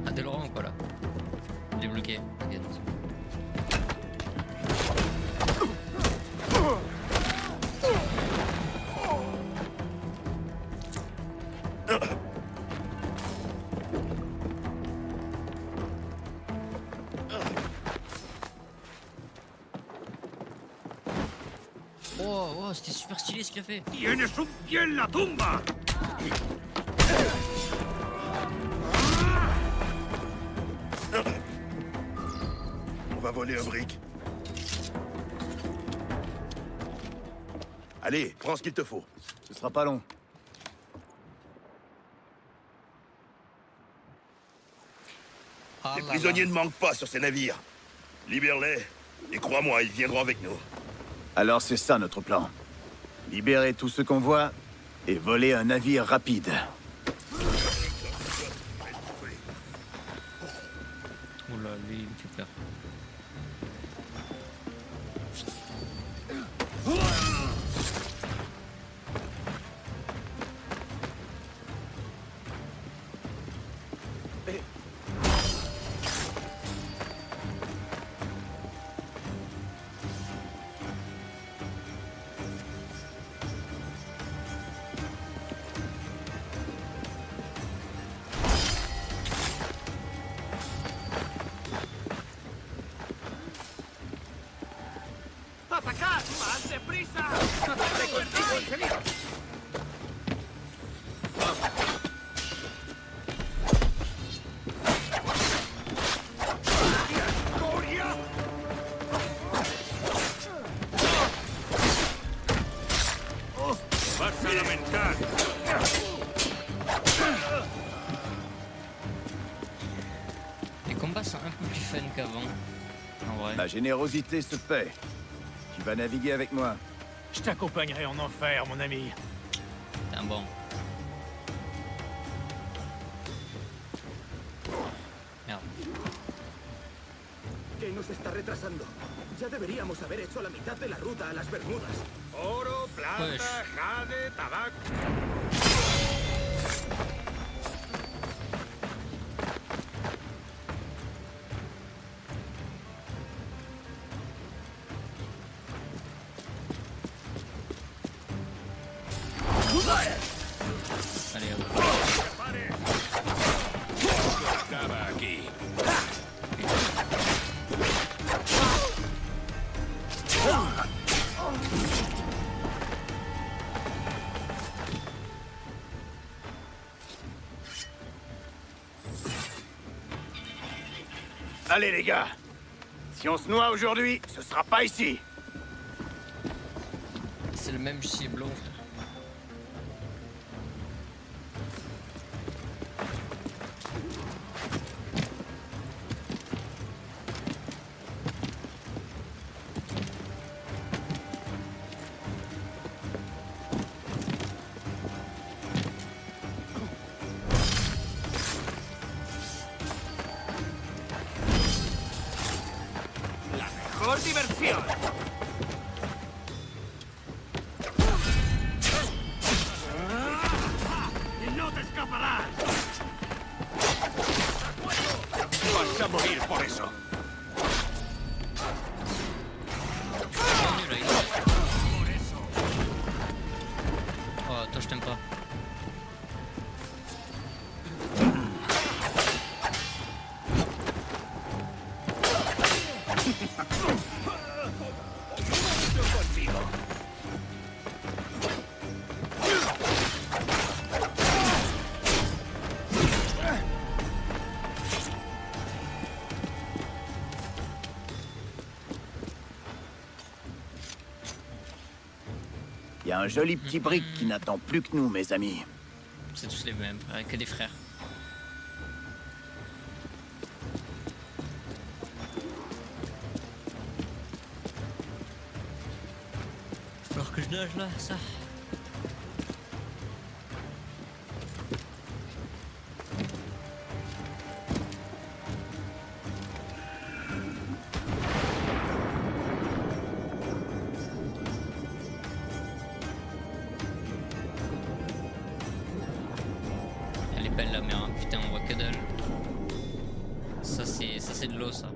AD Laurent ou quoi là? Il est bloqué, t'inquiète. Oh, c'était super stylé ce qu'il a fait. Tienes un pie en la tumba. On va voler un brick. Allez, prends ce qu'il te faut. Ce sera pas long. Les prisonniers ne manquent pas sur ces navires. Libère-les, et crois-moi, ils viendront avec nous. Alors c'est ça notre plan. Libérer tout ce qu'on voit et voler un navire rapide. Oula, lui, il me fait peur. ¡Atacad! ¡Más deprisa! ¡Estaré contigo enseguida! qu'avant. En vrai. Ma générosité se paie. Tu vas naviguer avec moi. Je t'accompagnerai en enfer, mon ami. T'es un bon. Merde. ¿Qué nos está retrasando? Ya deberíamos haber hecho la mitad de la ruta a las Bermudas. Oro, plata, jade, tabaco. Allez, hop. Acaba aquí. Allez les gars, si on se noie aujourd'hui, ce sera pas ici. C'est le même ciblon, frère. ¡Mejor diversión! ¡Y no te escaparás! Vas a morir por eso. Oh, toi je t'aime pas. Il y a un joli petit brick qui n'attend plus que nous, mes amis. C'est tous les mêmes, frère, que des frères. Il va falloir que je nage là, ça. Elle est belle la mer, hein. Putain, on voit que dalle. Ça c'est de l'eau, ça.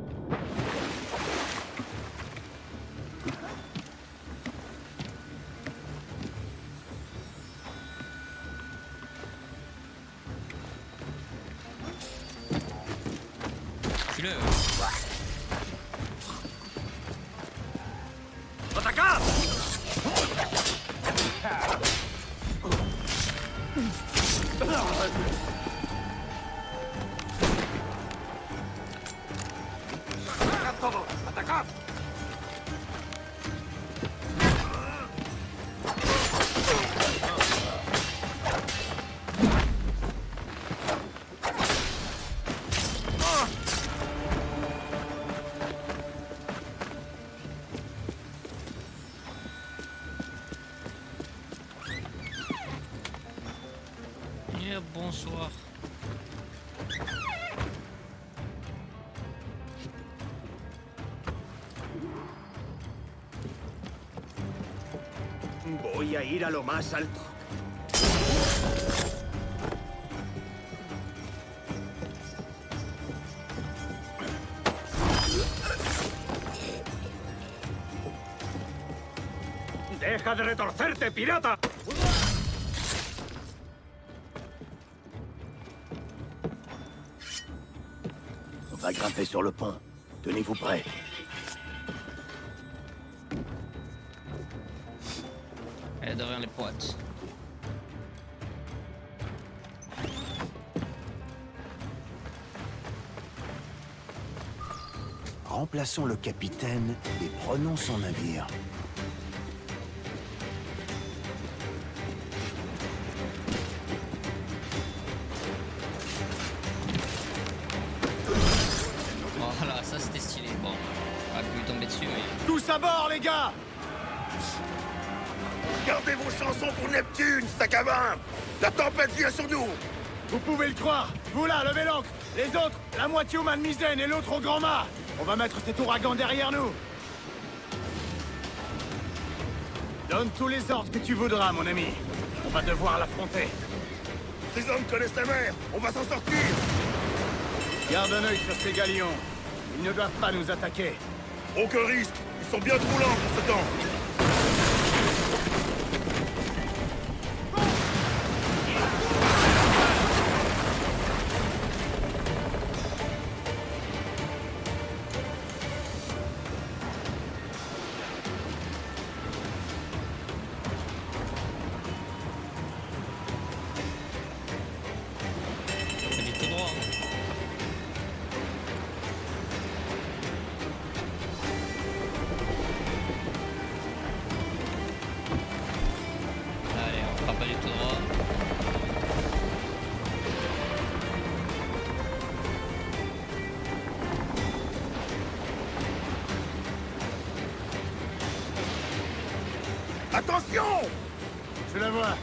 Tue-le. ¡Atacar! ¡Atacad todo! ¡Atacad! Yeah, bonsoir. Voy a ir a lo más alto. ¡Deja de retorcerte, pirata! On va grimper sur le pont. Tenez-vous prêts. Elle est derrière les poids. Remplaçons le capitaine et prenons son navire. Voilà, ça c'était tomber dessus, mais... Tous à bord, les gars! Gardez vos chansons pour Neptune, sac à vin! La tempête vient sur nous! Vous pouvez le croire! Vous là, levez l'ancre! Les autres, la moitié au mât de misaine et l'autre au grand mât! On va mettre cet ouragan derrière nous! Donne tous les ordres que tu voudras, mon ami. On va devoir l'affronter. Ces hommes connaissent la mer! On va s'en sortir! Garde un œil sur ces galions. Ils ne doivent pas nous attaquer. Aucun risque! Ils sont bien trop lents pour ce temps! Attention! Je la vois.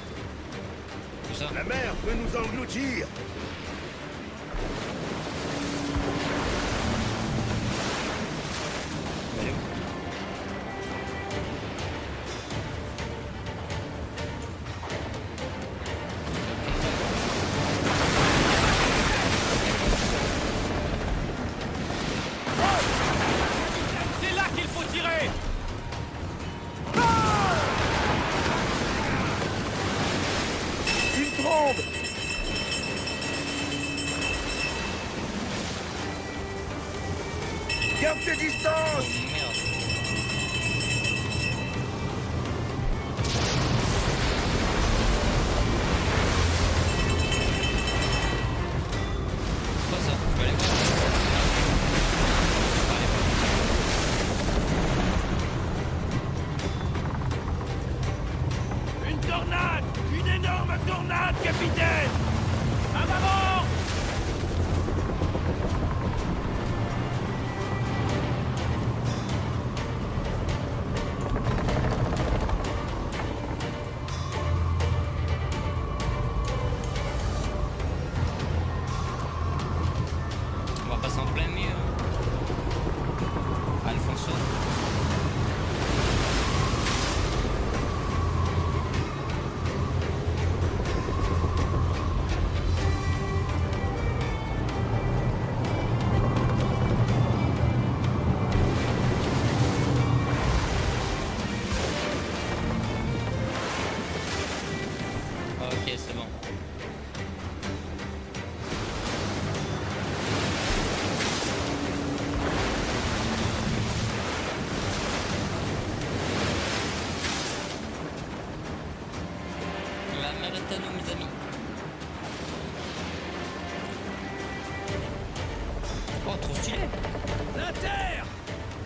La mer peut nous engloutir! C'est là qu'il faut tirer! Une trombe! Garde tes distances! Une tornade! Une énorme tornade, capitaine! À maman! On va passer en plein milieu. Alfonso. Ok, c'est bon. La mer est à nous, mes amis. Oh, trop stylé. La terre!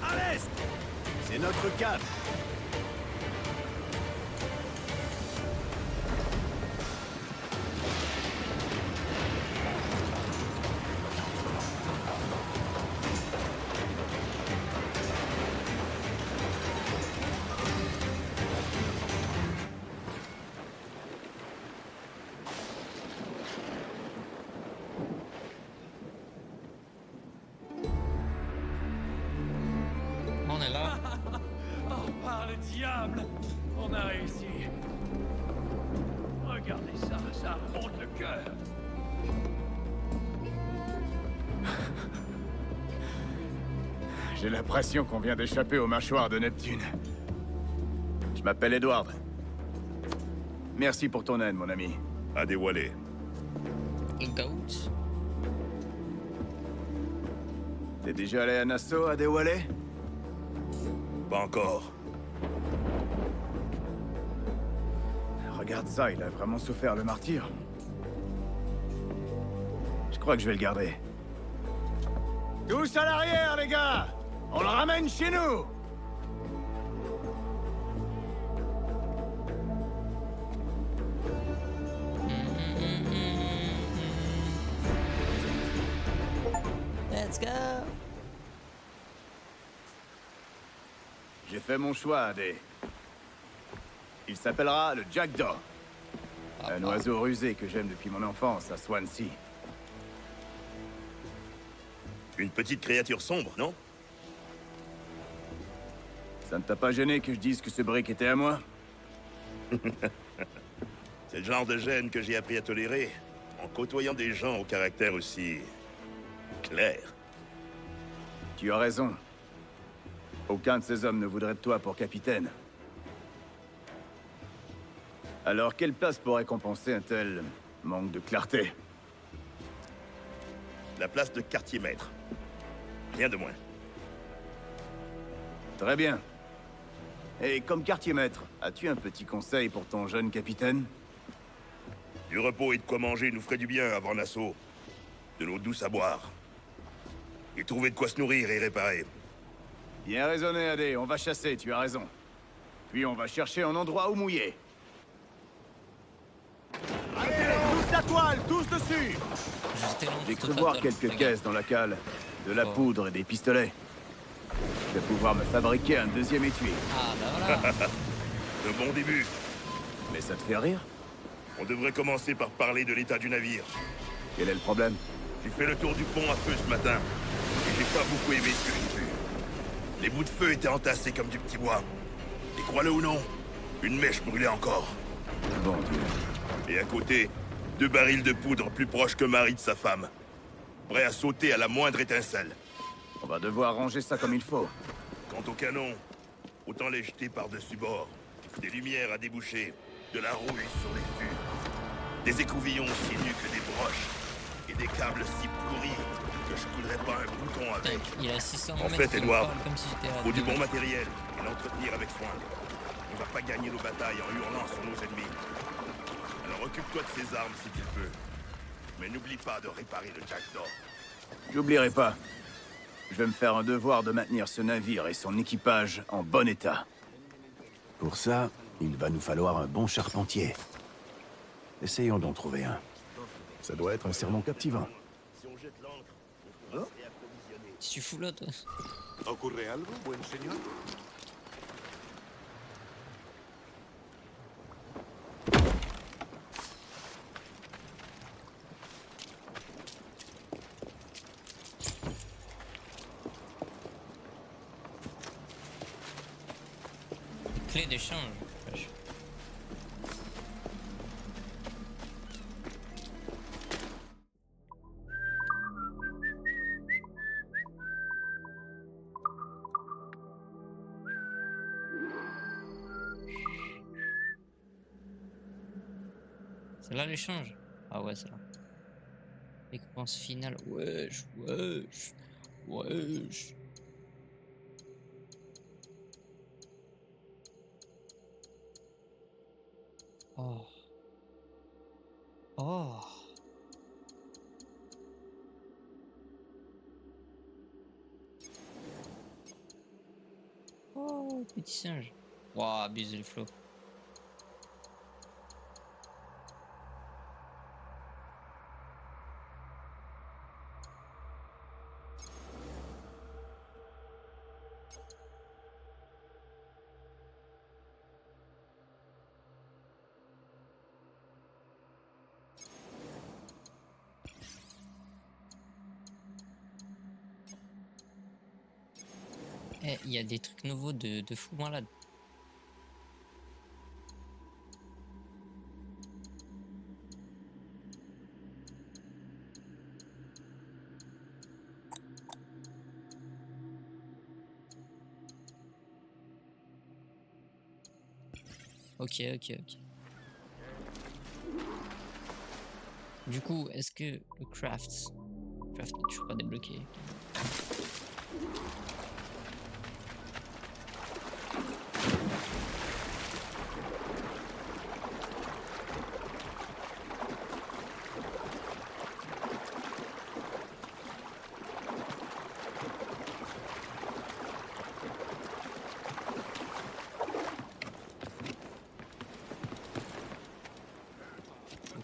À l'est! C'est notre cap! On est là. Oh, par le diable! On a réussi. Regardez ça, ça monte le cœur. J'ai l'impression qu'on vient d'échapper aux mâchoires de Neptune. Je m'appelle Edward. Merci pour ton aide, mon ami. Adéwalé. Goat. T'es déjà allé à Nassau, Adéwalé? Pas encore. Regarde ça, il a vraiment souffert le martyr. Je crois que je vais le garder. Tous à l'arrière, les gars! On le ramène chez nous! Let's go. J'ai fait mon choix, Adé. Il s'appellera le Jackdaw. Un oiseau rusé que j'aime depuis mon enfance à Swansea. Une petite créature sombre, non? Ça ne t'a pas gêné que je dise que ce brick était à moi? C'est le genre de gêne que j'ai appris à tolérer en côtoyant des gens au caractère aussi... clair. Tu as raison. Aucun de ces hommes ne voudrait de toi pour capitaine. Alors, quelle place pourrait compenser un tel manque de clarté? La place de quartier-maître. Rien de moins. Très bien. Et comme quartier-maître, as-tu un petit conseil pour ton jeune capitaine? Du repos et de quoi manger nous ferait du bien avant l'assaut. De l'eau douce à boire. Et trouver de quoi se nourrir et réparer. Bien raisonné, Adé. On va chasser, tu as raison. Puis on va chercher un endroit où mouiller. Allez, toute la toile, tous dessus! J'ai cru voir quelques caisses dans la cale. De la poudre et des pistolets. Je vais pouvoir me fabriquer un deuxième étui. Ah, bah voilà. De bon début. Mais ça te fait rire? On devrait commencer par parler de l'état du navire. Quel est le problème? J'ai fait le tour du pont à feu ce matin. Et j'ai pas beaucoup aimé ce que j'ai vu. Les bouts de feu étaient entassés comme du petit bois. Et crois-le ou non, une mèche brûlait encore. Bon Dieu. Et à côté, 2 barils de poudre plus proches que Marie de sa femme. Prêts à sauter à la moindre étincelle. On va devoir ranger ça comme il faut. Quant au canon, autant les jeter par-dessus bord. Des lumières à déboucher, de la rouille sur les fûts. Des écouvillons aussi nus que des broches. Et des câbles si pourris que je coudrais pas un bouton avec. Il a 600 En mètres, fait, il Edouard, parle comme si j'étais à faut du 2 bon mètres. matériel et l'entretenir avec soin. On va pas gagner nos batailles en hurlant sur nos ennemis. Alors occupe-toi de ces armes si tu le peux. Mais n'oublie pas de réparer le Jackdaw. J'oublierai pas. Je vais me faire un devoir de maintenir ce navire et son équipage en bon état. Pour ça, il va nous falloir un bon charpentier. Essayons d'en trouver un. Ça doit être un sermon captivant. Si on jette l'ancre, on pourra se réapprovisionner. Tu fous là, toi? ¿Ocurre algo, buen señor? Clé d'échange. Wesh. C'est là l'échange? Ah ouais, c'est là. Récompense finale. Wesh, wesh, wesh. Oh. Oh. Oh, petit singe. Waouh, abusez le flow. Eh, il y a des trucs nouveaux de fou malade. Ok. Du coup, est-ce que le craft n'est toujours pas débloqué?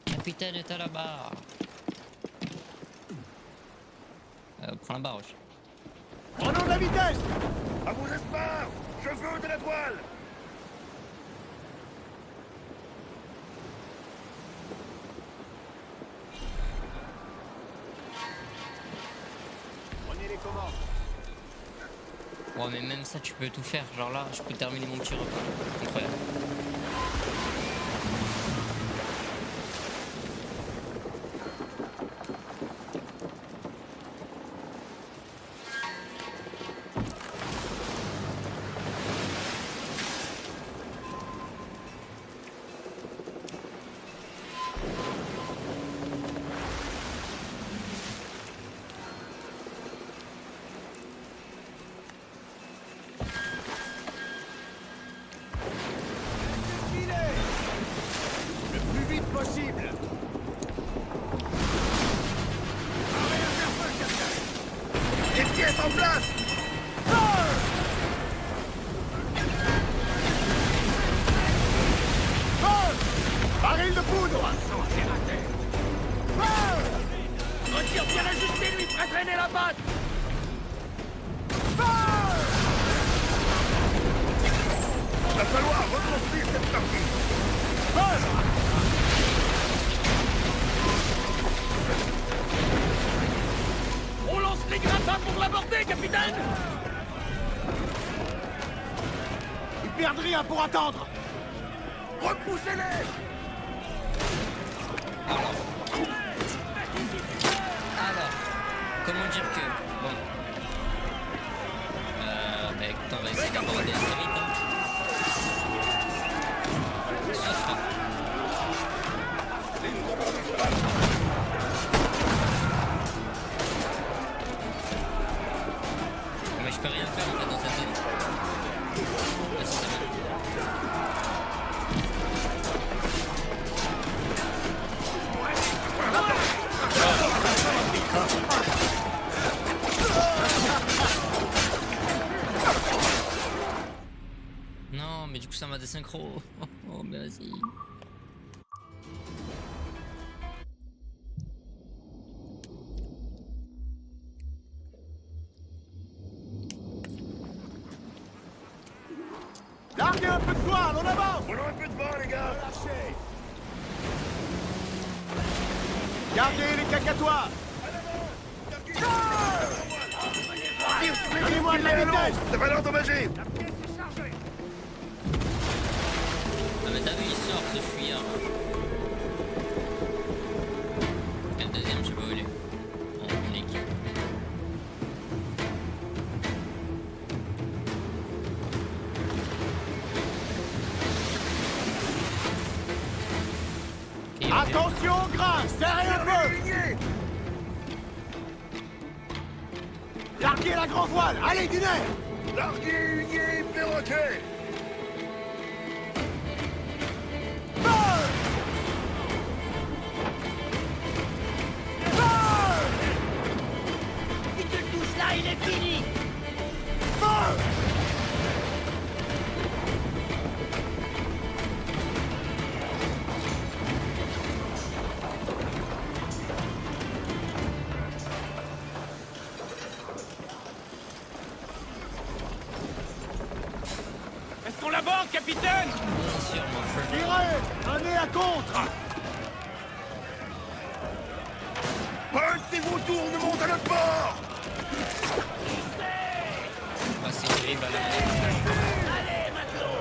Le capitaine est à la barre. Prends la barre, wesh. Prenons de la vitesse! À vos espoirs, je feu de la toile! Prenez les commandes. Ouais, mais même ça, tu peux tout faire. Genre là, je peux terminer mon petit repas. Incroyable. Possible. Les pièces en place! Baril de poudre. C'est raté. Retire bien ajusté, lui fera traîner la patte. Va falloir reconstruire cette partie. On lance les grappins pour l'aborder, capitaine. Ils perdent rien pour attendre. Repoussez-les! Alors, comment dire que... Bon. Bah écoute, on va essayer d'aborder assez vite. Hein. Sauf... Mais je peux rien faire en fait dans cette zone. Là, c'est ça. Non, mais du coup ça m'a désynchro. Oh, mais vas-y. Larguez un peu de toile, on avance. Prenons un peu de vent, les gars. Lâchez. Gardez les cacatois. Mettez-moi de la vitesse. Ça va l'endommager. Ah mais t'as vu, il sort ce fuyard. Et le deuxième, je sais pas où il est. Bon, on est qui? Attention au grain, serrez un peu. Larguez la grand voile, allez du nez. Larguez, hunier, perroquet. Si tu le touches là, il est fini. Est-ce qu'on l'aborde, capitaine? Bien sûr, mon frère. Tirez, un nez à contre. Un de ces vautours nous monte à notre bord. Ah, c'est terrible à la... Allez, maintenant.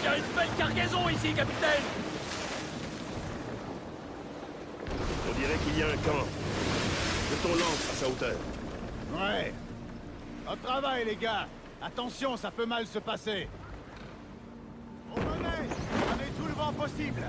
Il y a une belle cargaison ici, capitaine! On dirait qu'il y a un camp. Jetons l'ancre à sa hauteur. Ouais. Au travail, les gars. Attention, ça peut mal se passer. Au bonnet, prenez tout le vent possible.